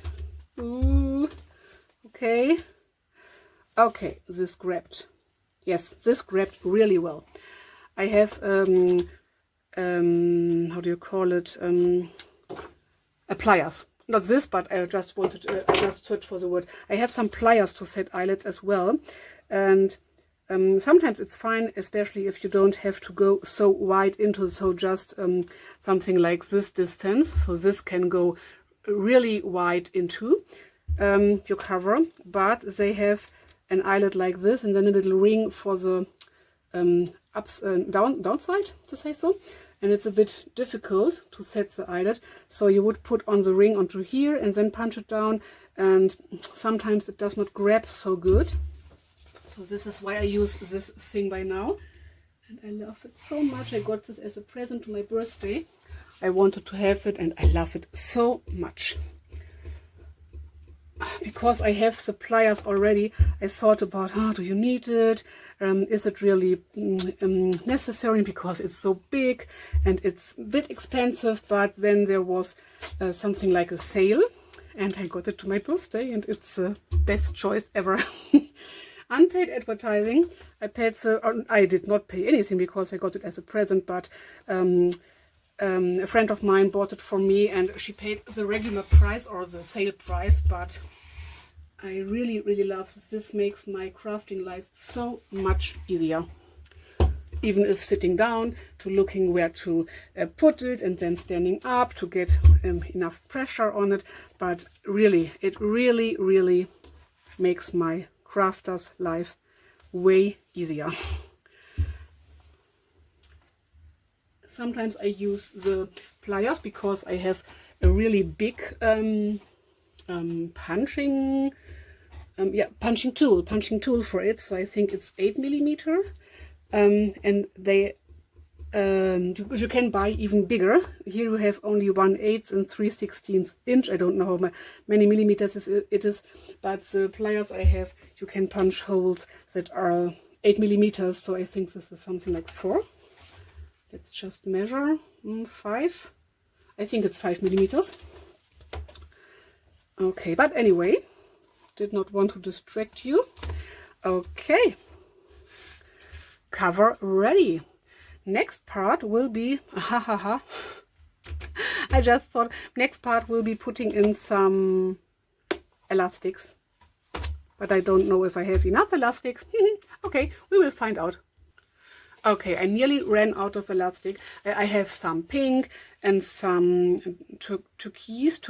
Ooh, okay. Okay, this grabbed. Yes, this grabbed really well. I have, how do you call it? Pliers. Not this, but I just wanted, I just searched for the word. I have some pliers to set eyelets as well. And sometimes it's fine, especially if you don't have to go so wide into, so just something like this distance. So this can go really wide into your cover, but they have an eyelet like this and then a little ring for the ups and downside, to say so. And it's a bit difficult to set the eyelet, so you would put on the ring onto here and then punch it down, and sometimes it does not grab so good. So this is why I use this thing by now, and I love it so much. I got this as a present to my birthday. I wanted to have it and I love it so much. because I have the pliers already, I thought about, oh, do you need it? Is it really necessary, because it's so big and it's a bit expensive? But then there was something like a sale, and I got it to my birthday, and it's the best choice ever. Unpaid advertising. I did not pay anything because I got it as a present, but a friend of mine bought it for me, and she paid the regular price or the sale price. But I really, really love this. This makes my crafting life so much easier. Even if sitting down, to looking where to put it, and then standing up to get enough pressure on it. But really, it really, really makes my crafter's life way easier. Sometimes I use the pliers because I have a really big punching tool for it. So I think it's 8mm, and they you can buy even bigger. Here you have only 1/8 and 3/16 inch. I don't know how many millimeters it is, but the pliers I have, you can punch holes that are 8mm. So I think this is something like 4. Let's just measure. 5. I think it's 5mm. Okay, but anyway, did not want to distract you. Okay, cover ready. Next part will be, I just thought next part will be putting in some elastics, but I don't know if I have enough elastic. Okay, we will find out. Okay, I nearly ran out of elastic. I have some pink and some turquoise,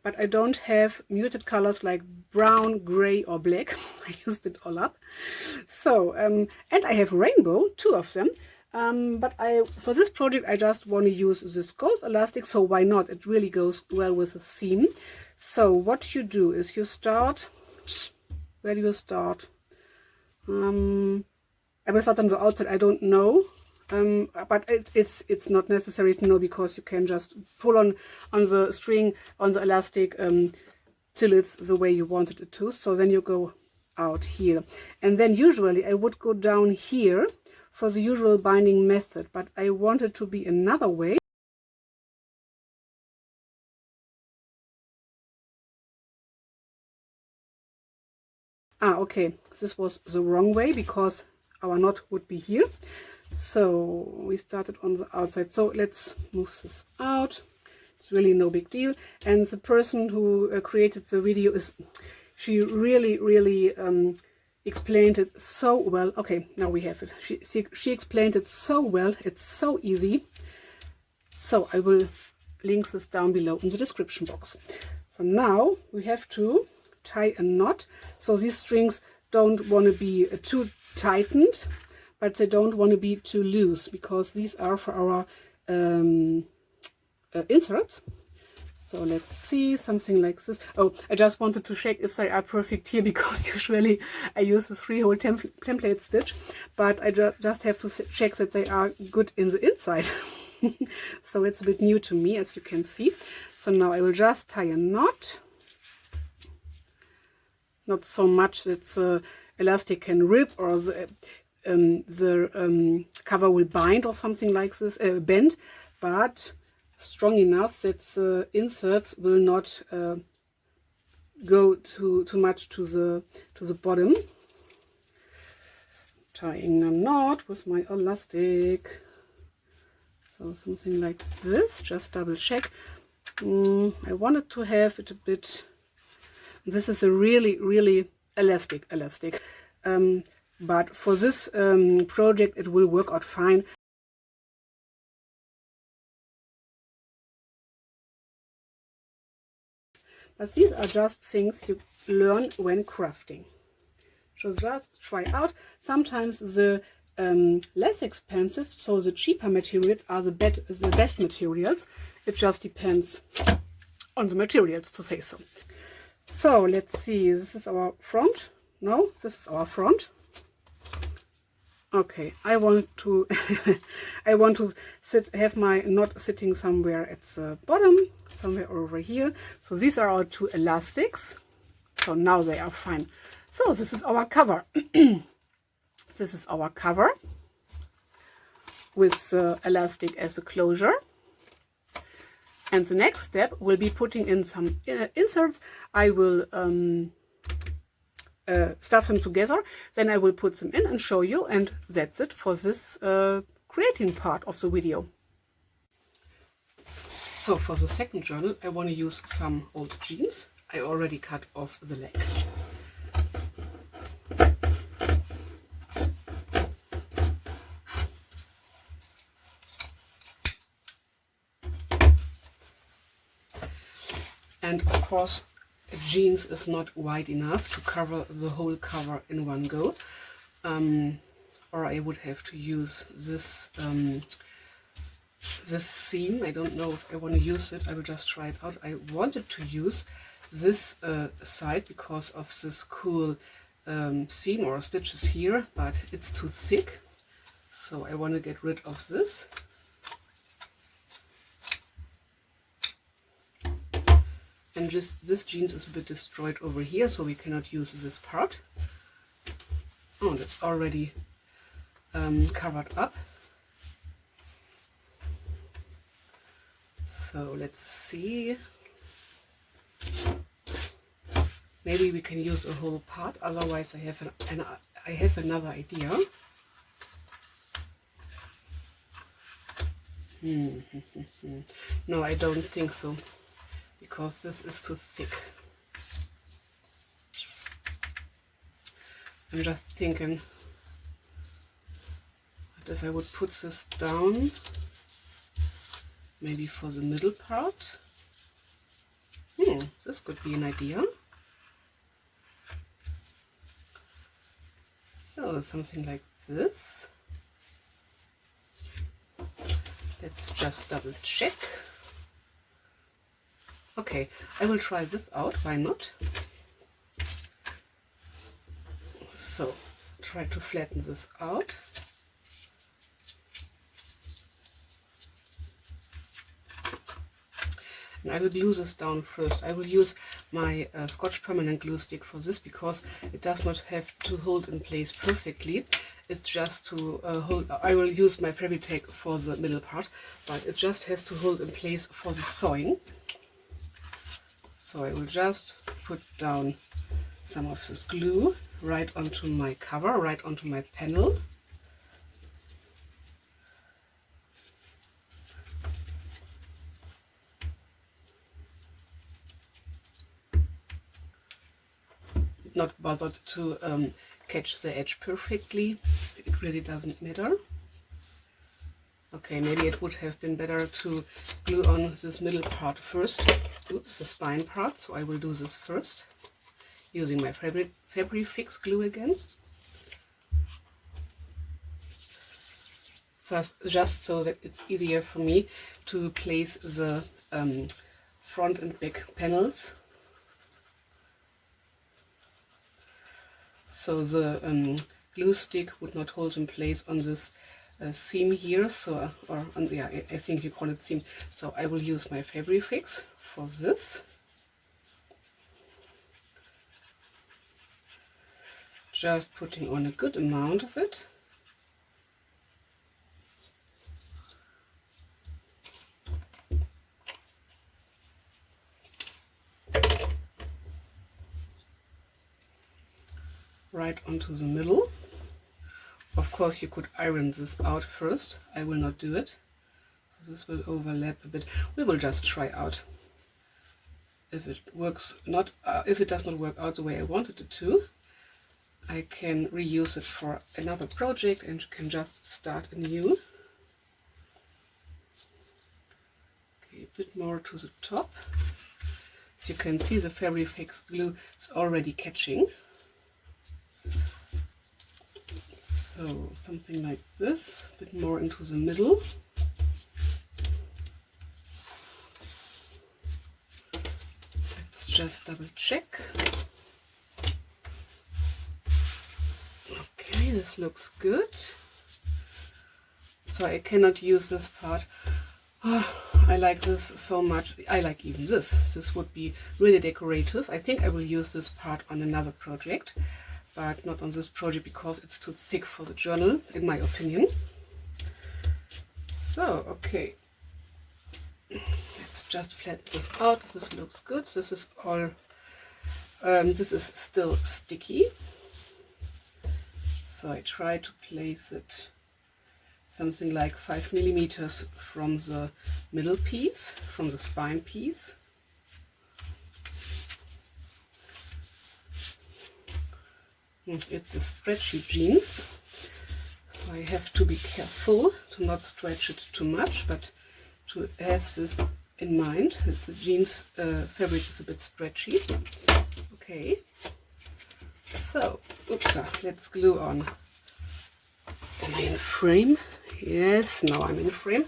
but I don't have muted colors like brown, gray or black. I used it all up. So, and I have rainbow, 2 of them. But for this project I just want to use this gold elastic, so why not? It really goes well with the theme. So what you do is you start, where do you start? I will start on the outside, I don't know. But it's not necessary to know, because you can just pull on the string, on the elastic, till it's the way you wanted it to. So then you go out here, and then usually I would go down here for the usual binding method, but I want it to be another way. Okay, this was the wrong way, because our knot would be here. So we started on the outside. So let's move this out. It's really no big deal. And the person who created the video, she really explained it so well. Okay, now we have it. She explained it so well. It's so easy. So I will link this down below in the description box. So now we have to tie a knot. So these strings don't want to be too tightened, but they don't want to be too loose, because these are for our inserts. So let's see, something like this. Oh, I just wanted to check if they are perfect here, because usually I use this 3-hole template stitch, but I just have to check that they are good in the inside. So it's a bit new to me, as you can see. So now I will just tie a knot. Not so much that the elastic can rip, or the cover will bind or something like this, bend, but strong enough that the inserts will not go too much to the bottom. Tying a knot with my elastic. So something like this. Just double check. I wanted to have it a bit. This is a really elastic. But for this project it will work out fine. But these are just things you learn when crafting. So just try out. Sometimes the less expensive, so the cheaper materials are the best materials. It just depends on the materials, to say so. So let's see, this is our front. No, this is our front. Okay, I want to I want to have my knot sitting somewhere at the bottom, somewhere over here. So these are our two elastics. So now they are fine. So this is our cover. This is our cover with the elastic as a closure. And the next step will be putting in some inserts. I will stuff them together, then I will put them in and show you, and that's it for this creating part of the video. So for the second journal I want to use some old jeans. I already cut off the leg. And of course jeans is not wide enough to cover the whole cover in one go, or I would have to use this this seam. I don't know if I want to use it. I will just try it out. I wanted to use this side because of this cool seam or stitches here, but it's too thick, so I want to get rid of this. And just this jeans is a bit destroyed over here, so we cannot use this part. Oh, that's already covered up. So let's see. Maybe we can use a whole part. Otherwise, I have another idea. No, I don't think so, because this is too thick. I'm just thinking that if I would put this down, maybe for the middle part. This could be an idea. So something like this. Let's just double check. Okay, I will try this out, why not? So, try to flatten this out. And I will glue this down first. I will use my Scotch permanent glue stick for this, because it does not have to hold in place perfectly. It's just to hold. I will use my Fabri-Tac for the middle part, but it just has to hold in place for the sewing. So I will just put down some of this glue right onto my cover, right onto my panel. Not bothered to catch the edge perfectly. It really doesn't matter. Okay, maybe it would have been better to glue on this middle part first. Oops, the spine part. So I will do this first, using my Fabri-Fix glue again. First, just so that it's easier for me to place the front and back panels. So the glue stick would not hold in place on this seam here, so yeah, I think you call it seam. So I will use my Fabri-Fix for this. Just putting on a good amount of it. Right onto the middle. Of course, you could iron this out first. I will not do it. So this will overlap a bit. We will just try out if it works. If it does not work out the way I wanted it to, I can reuse it for another project and can just start anew. Okay, a bit more to the top. As you can see, the Fabri-Fix glue is already catching. So something like this, a bit more into the middle. Let's just double check. Okay, this looks good. so I cannot use this part. I like this so much. I like even this. This would be really decorative. I think I will use this part on another project, but not on this project because it's too thick for the journal, in my opinion. So, okay. Let's just flatten this out. This looks good. This is all, this is still sticky. So I try to place it something like 5 millimeters from the middle piece, from the spine piece. And it's a stretchy jeans, so I have to be careful to not stretch it too much, but to have this in mind, that the jeans fabric is a bit stretchy. Okay, so, oops, let's glue on. Am I in frame? Yes, now I'm in frame.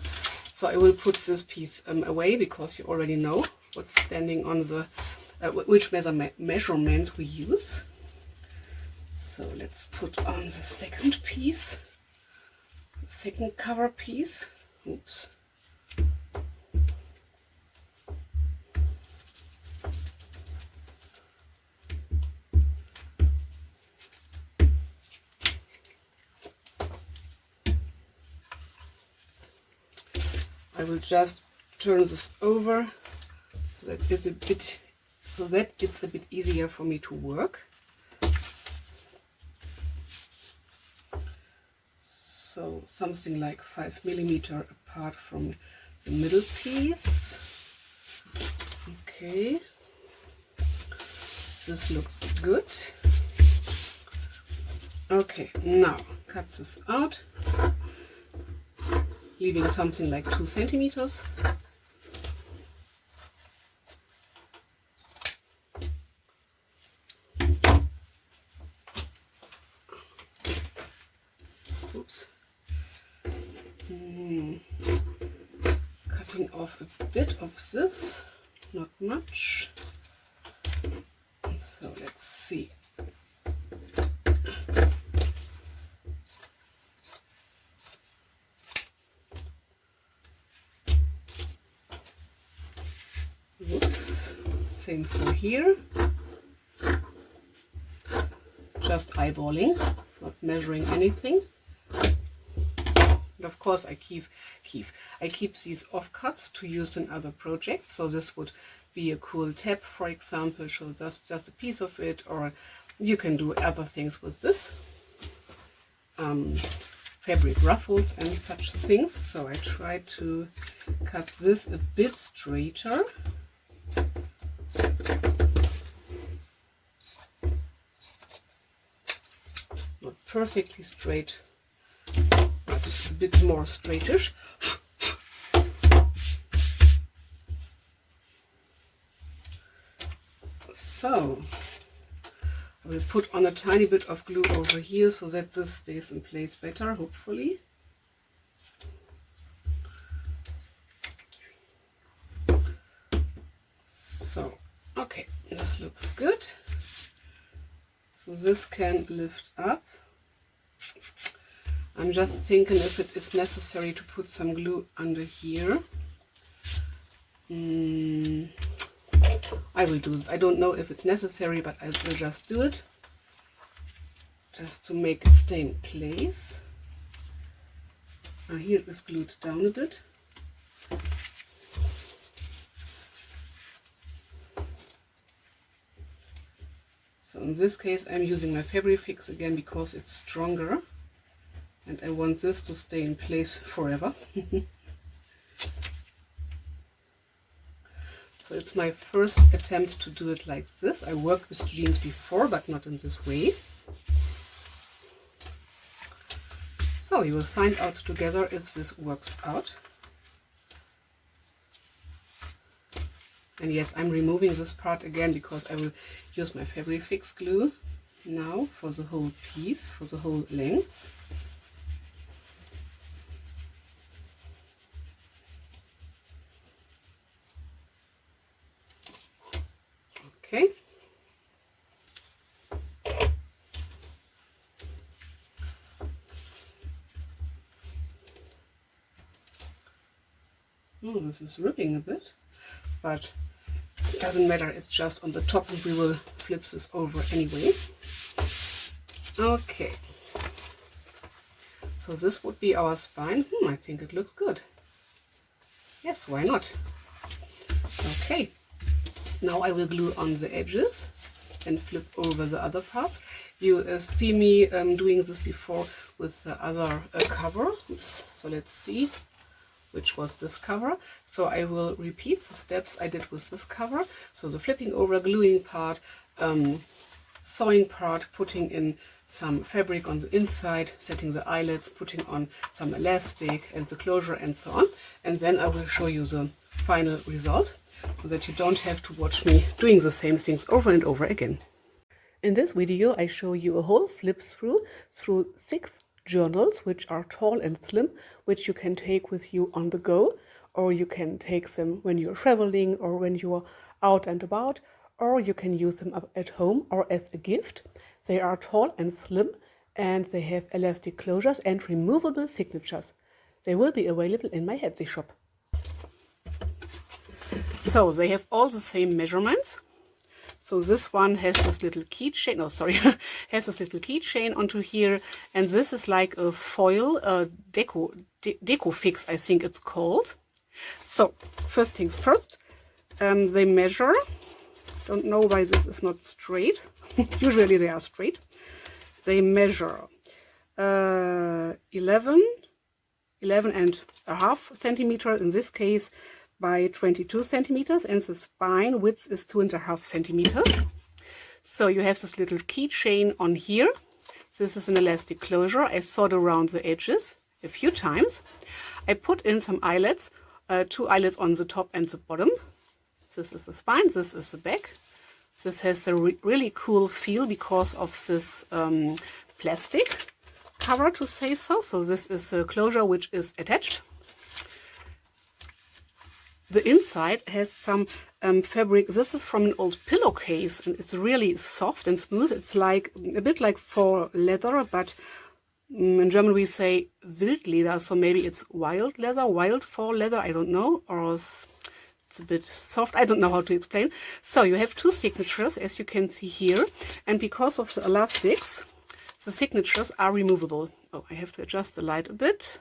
So I will put this piece away because you already know what's standing on the, which measurements we use. So let's put on the second piece, the second cover piece. Oops. I will just turn this over so that it's a bit easier for me to work. So something like 5 millimeters apart from the middle piece. Okay, this looks good. Okay, now cut this out, leaving something like 2 centimeters. Oops. Cutting off a bit of this, not much. So let's see. Whoops, same for here. Just eyeballing, not measuring anything. And of course I keep these offcuts to use in other projects. So this would be a cool tab, for example, so just a piece of it, or you can do other things with this. Fabric ruffles and such things. So I try to cut this a bit straighter. Not perfectly straight, but a bit more straightish. So I will put on a tiny bit of glue over here so that this stays in place better, hopefully. So, okay, this looks good. So this can lift up. I'm just thinking if it is necessary to put some glue under here. I will do this. I don't know if it's necessary, but I will just do it. Just to make it stay in place. Now here it is glued down a bit. So in this case I'm using my Fabric Fix again because it's stronger and I want this to stay in place forever. So it's my first attempt to do it like this. I worked with jeans before, but not in this way. So you will find out together if this works out. And yes, I'm removing this part again because I will use my Fabric Fix glue now for the whole piece, for the whole length. Okay. Oh, this is ripping a bit, but it doesn't matter, it's just on the top and we will flip this over anyway. Okay, so this would be our spine. I think it looks good. Yes, why not? Okay, now I will glue on the edges and flip over the other parts. You see me doing this before with the other cover. Oops. So let's see which was this cover. So I will repeat the steps I did with this cover. So the flipping over, gluing part, sewing part, putting in some fabric on the inside, setting the eyelets, putting on some elastic and the closure and so on. And then I will show you the final result so that you don't have to watch me doing the same things over and over again. In this video I show you a whole flip through 6 journals, which are tall and slim, which you can take with you on the go, or you can take them when you're traveling or when you're out and about, or you can use them up at home or as a gift. They are tall and slim and they have elastic closures and removable signatures. They will be available in my Etsy shop. So they have all the same measurements. So this one has this little keychain, has this little keychain onto here, and this is like a foil deco fix, I think it's called. So first things first, they measure. Don't know why this is not straight. Usually they are straight. They measure 11 and a half centimeters in this case by 22 centimeters, and the spine width is 2.5 centimeters. So you have this little keychain on here. This is an elastic closure. I sewed around the edges a few times. I put in some eyelets, 2 eyelets on the top and the bottom. This is the spine, this is the back. This has a really cool feel because of this plastic cover, to say so. So this is a closure which is attached. The inside has some fabric. This is from an old pillowcase and it's really soft and smooth. It's like a bit like Faux-Leather, but in German we say Wildleder, so maybe it's wild leather, wild Faux-Leather, I don't know, or it's a bit soft, I don't know how to explain. So you have 2 signatures, as you can see here, and because of the elastics, the signatures are removable. Oh, I have to adjust the light a bit.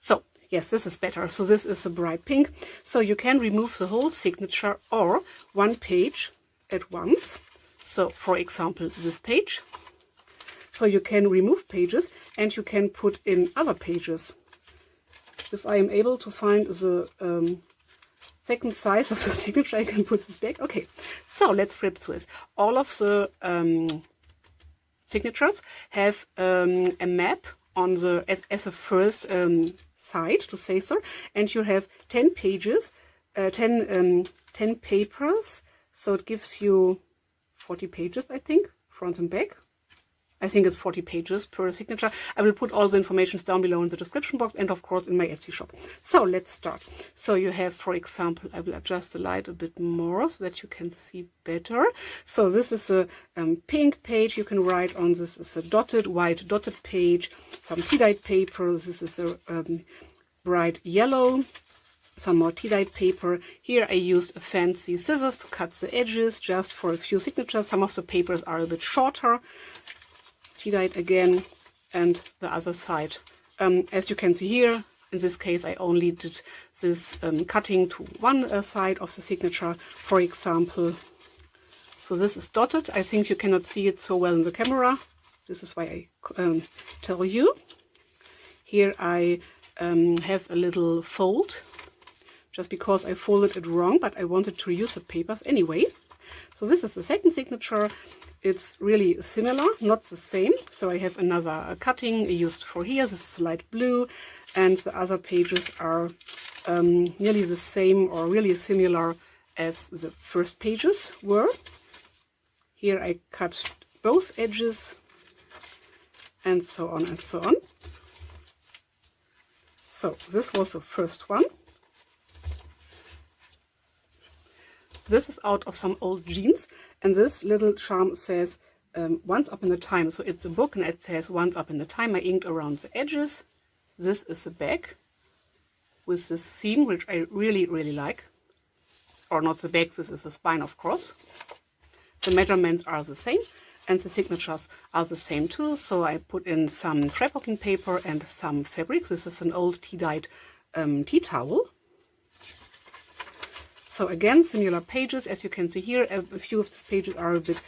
So yes, this is better. So this is a bright pink. So you can remove the whole signature or one page at once. So for example, this page. So you can remove pages and you can put in other pages. If I am able to find the second size of the signature, I can put this back. Okay, so let's flip through this. All of the signatures have a map on the as a first side, to say so, and you have 10 pages, 10 papers, so it gives you 40 pages, I think, front and back. I think it's 40 pages per signature. I will put all the information down below in the description box and of course in my Etsy shop. So let's start. So you have, for example, I will adjust the light a bit more so that you can see better. So this is a pink page you can write on. This is a white dotted page, some tea-dyed paper. This is a bright yellow, some more tea-dyed paper. Here I used a fancy scissors to cut the edges just for a few signatures. Some of the papers are a bit shorter. Tea-dyed again, and the other side. As you can see here, in this case I only did this cutting to one side of the signature, for example. So this is dotted. I think you cannot see it so well in the camera. This is why I tell you. Here I have a little fold, just because I folded it wrong, but I wanted to reuse the papers anyway. So this is the second signature. It's really similar, not the same. So I have another cutting used for here. This is light blue, and the other pages are nearly the same or really similar as the first pages were. Here I cut both edges, and so on and so on. So this was the first one. This is out of some old jeans, and this little charm says Once Upon a Time. So it's a book and it says Once Upon a Time. I inked around the edges. This is the back. with this seam, which I really, really like. Or not the back, this is the spine, of course. The measurements are the same, and the signatures are the same too. So I put in some scrapbooking paper and some fabric. This is an old tea-dyed tea towel. So again, similar pages. As you can see here, a few of these pages are a bit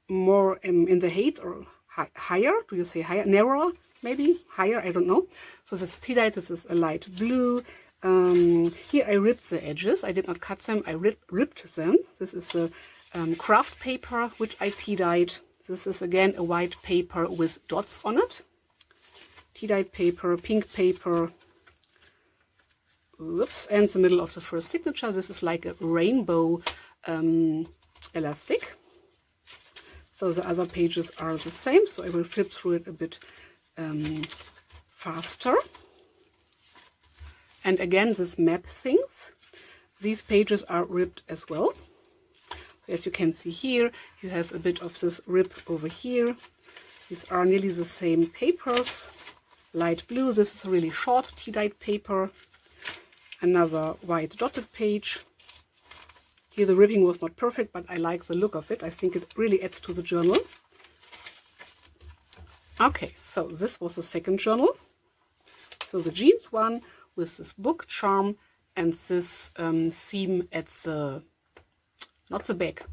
more in the height, or higher. Do you say higher? Narrower, maybe? Higher, I don't know. So this tea-dyed, this is a light blue. Here I ripped the edges. I did not cut them, I ripped them. This is a craft paper, which I tea-dyed. This is again a white paper with dots on it. Tea-dyed paper, pink paper. Oops, and the middle of the first signature. This is like a rainbow elastic. So the other pages are the same, so I will flip through it a bit faster. And again, this map things, these pages are ripped as well. So as you can see here, you have a bit of this rip over here. These are nearly the same papers. Light blue, this is a really short tea-dyed paper. Another white dotted page. Here the ribbing was not perfect, but I like the look of it. I think it really adds to the journal. Okay, so this was the second journal. So the jeans one with this book charm and this seam at the, not the back,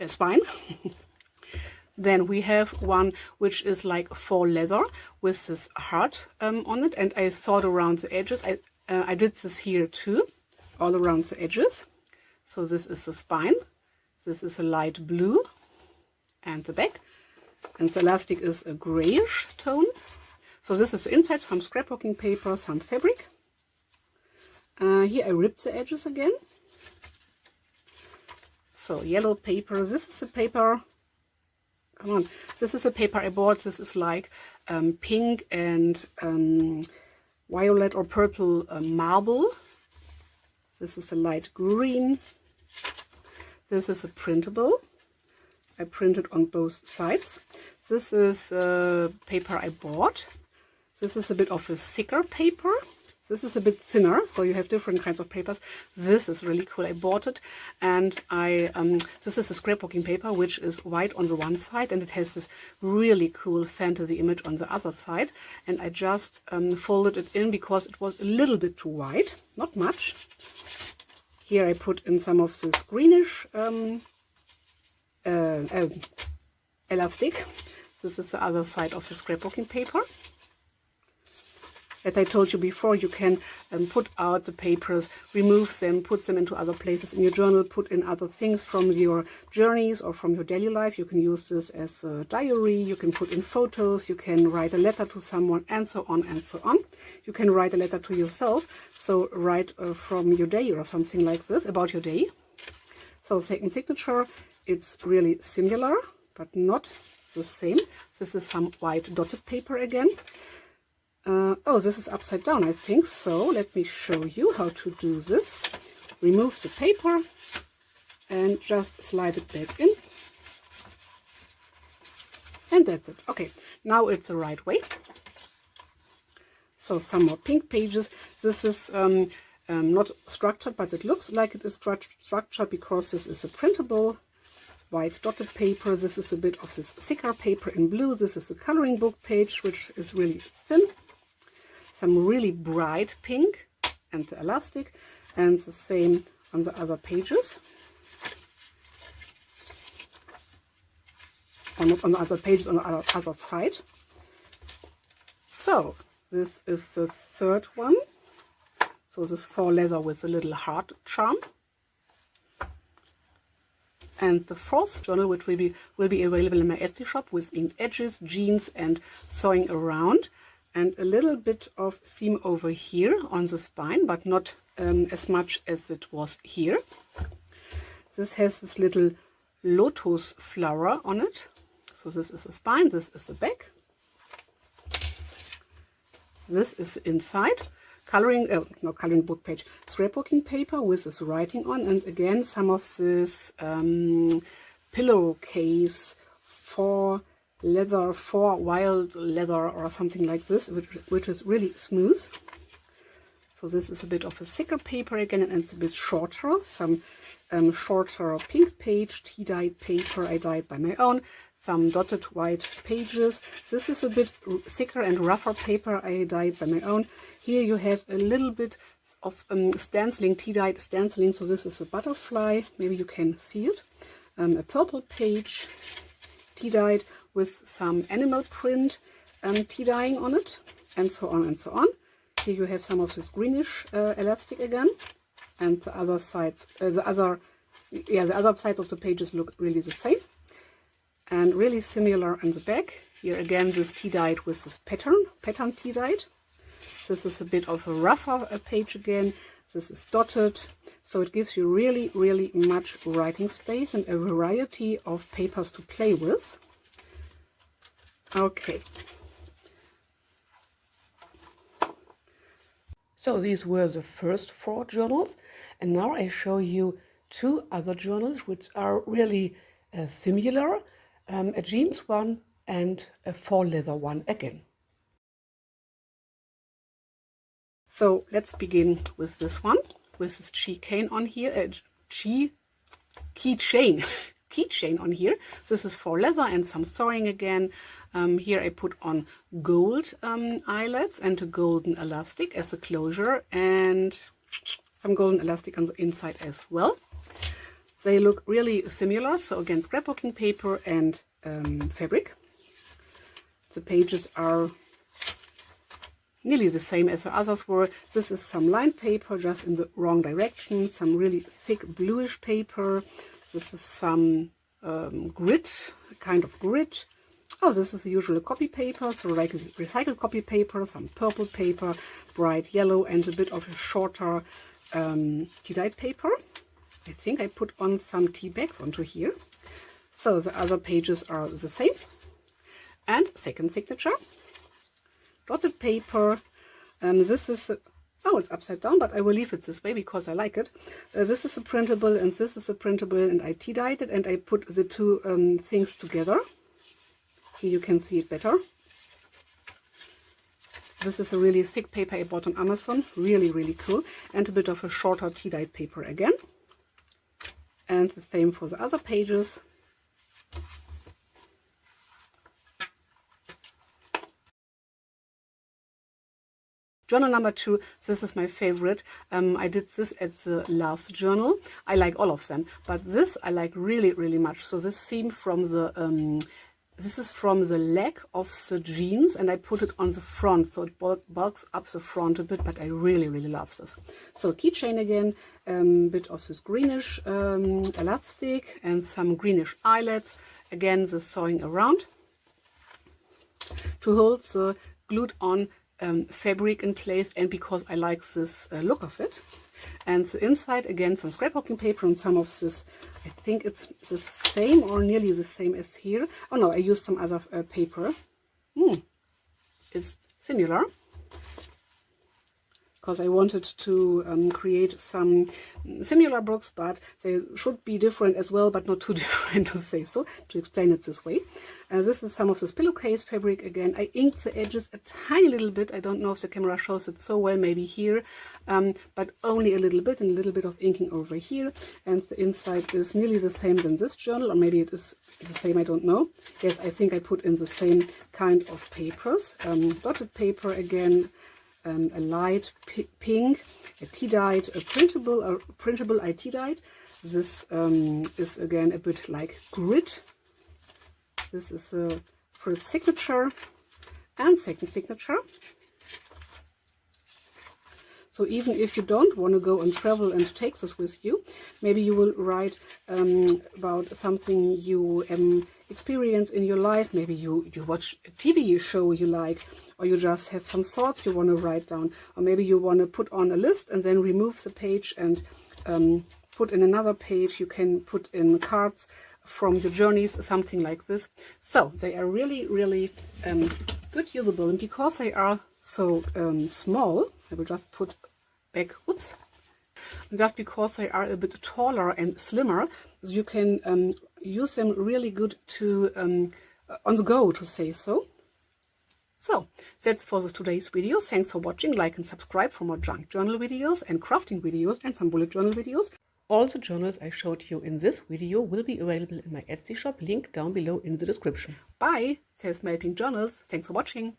spine. Then we have one which is like Faux-Leather with this heart on it, and I sawed around the edges. I did this here too, all around the edges. So this is the spine, this is a light blue, and the back. And the elastic is a grayish tone. So this is the inside, some scrapbooking paper, some fabric. Here I ripped the edges again. So yellow paper, this is the paper, come on, this is the paper I bought. This is like pink and violet or purple marble. This is a light green. This is a printable. I printed on both sides. This is paper I bought. This is a bit of a thicker paper. This is a bit thinner, so you have different kinds of papers. This is really cool. I bought it, and this is a scrapbooking paper, which is white on the one side, and it has this really cool fantasy image on the other side. And I just folded it in because it was a little bit too wide, not much. Here I put in some of this greenish elastic. This is the other side of the scrapbooking paper. As I told you before, you can put out the papers, remove them, put them into other places in your journal, put in other things from your journeys or from your daily life. You can use this as a diary, you can put in photos, you can write a letter to someone, and so on and so on. You can write a letter to yourself, so write from your day or something like this, about your day. So second signature, it's really similar, but not the same. This is some white dotted paper again. Oh, this is upside down, I think. So let me show you how to do this. Remove the paper and just slide it back in. And that's it. Okay, now it's the right way. So some more pink pages. This is not structured, but it looks like it is structured because this is a printable. White dotted paper. This is a bit of this thicker paper in blue. This is a coloring book page, which is really thin. Some really bright pink and the elastic, and the same on the other pages. Or not on the other pages, on the other side. So this is the third one. So this Faux-Leather with a little heart charm. And the fourth journal, which will be available in my Etsy shop, with inked edges, jeans, and sewing around. And a little bit of seam over here on the spine, but not as much as it was here. This has this little lotus flower on it. So this is the spine, this is the back. This is the inside. Coloring book page. Scrapbooking paper with this writing on, and again some of this pillowcase for leather, for wild leather or something like this, which is really smooth. So this is a bit of a thicker paper again, and it's a bit shorter. Some shorter pink page, tea-dyed paper I dyed by my own. Some dotted white pages. This is a bit thicker and rougher paper I dyed by my own. Here you have a little bit of stenciling, tea-dyed stenciling. So this is a butterfly. Maybe you can see it. A purple page, tea-dyed with some animal print tea-dyeing on it, and so on and so on. Here you have some of this greenish elastic again, and the other sides, the other sides of the pages look really the same, and really similar on the back. Here again, this tea-dyed with this pattern tea-dyed. This is a bit of a rougher page again. This is dotted, so it gives you really, really much writing space and a variety of papers to play with. Okay. So these were the first 4 journals, and now I show you 2 other journals which are really similar, a jeans one and a faux-leather one again. So let's begin with this one, with this keychain on here, keychain on here. This is faux-leather and some sewing again. Here I put on gold eyelets and a golden elastic as a closure, and some golden elastic on the inside as well. They look really similar, so again, scrapbooking paper and fabric. The pages are nearly the same as the others were. This is some lined paper, just in the wrong direction, some really thick bluish paper. This is some grit, kind of grit. Oh, this is the usual copy paper, so like recycled copy paper, some purple paper, bright yellow, and a bit of a shorter tea-dyed paper. I think I put on some tea bags onto here. So the other pages are the same. And second signature, dotted paper. This is it's upside down, but I will leave it this way because I like it. This is a printable and this is a printable, and I tea-dyed it and I put the 2 things together. Here you can see it better. This is a really thick paper I bought on Amazon, really, really cool, and a bit of a shorter tea-dyed paper again. And the same for the other pages. Journal number 2, this is my favorite. I did this at the last journal. I like all of them, but this I like really, really much. So this seam from the this is from the leg of the jeans, and I put it on the front, so it bulks up the front a bit, but I really, really love this. So keychain again, bit of this greenish elastic and some greenish eyelets. Again, the sewing around to hold the glued on fabric in place, and because I like this look of it. And the inside again, some scrapbooking paper and some of this, I think it's the same or nearly the same as here. Oh no, I used some other paper. It's similar because I wanted to create some similar books, but they should be different as well, but not too different to say so, to explain it this way. This is some of this pillowcase fabric again. I inked the edges a tiny little bit. I don't know if the camera shows it so well, maybe here, but only a little bit, and a little bit of inking over here. And the inside is nearly the same than this journal, or maybe it is the same, I don't know. Yes, I think I put in the same kind of papers. Dotted paper again, a light pink, a tea-dyed, a printable I tea-dyed. This is again a bit like grit. This is a first signature and second signature. So even if you don't want to go and travel and take this with you, maybe you will write about something you experience in your life. Maybe you watch a TV show you like, or you just have some thoughts you want to write down, or maybe you want to put on a list and then remove the page and put in another page. You can put in cards from your journeys, something like this. So they are really, really good usable, and because they are so small, I will just put back, oops, just because they are a bit taller and slimmer, you can use them really good to on the go, to say so. So, that's for today's video. Thanks for watching. Like and subscribe for more junk journal videos and crafting videos and some bullet journal videos. All the journals I showed you in this video will be available in my Etsy shop, link down below in the description. Bye! Says my pink journals. Thanks for watching.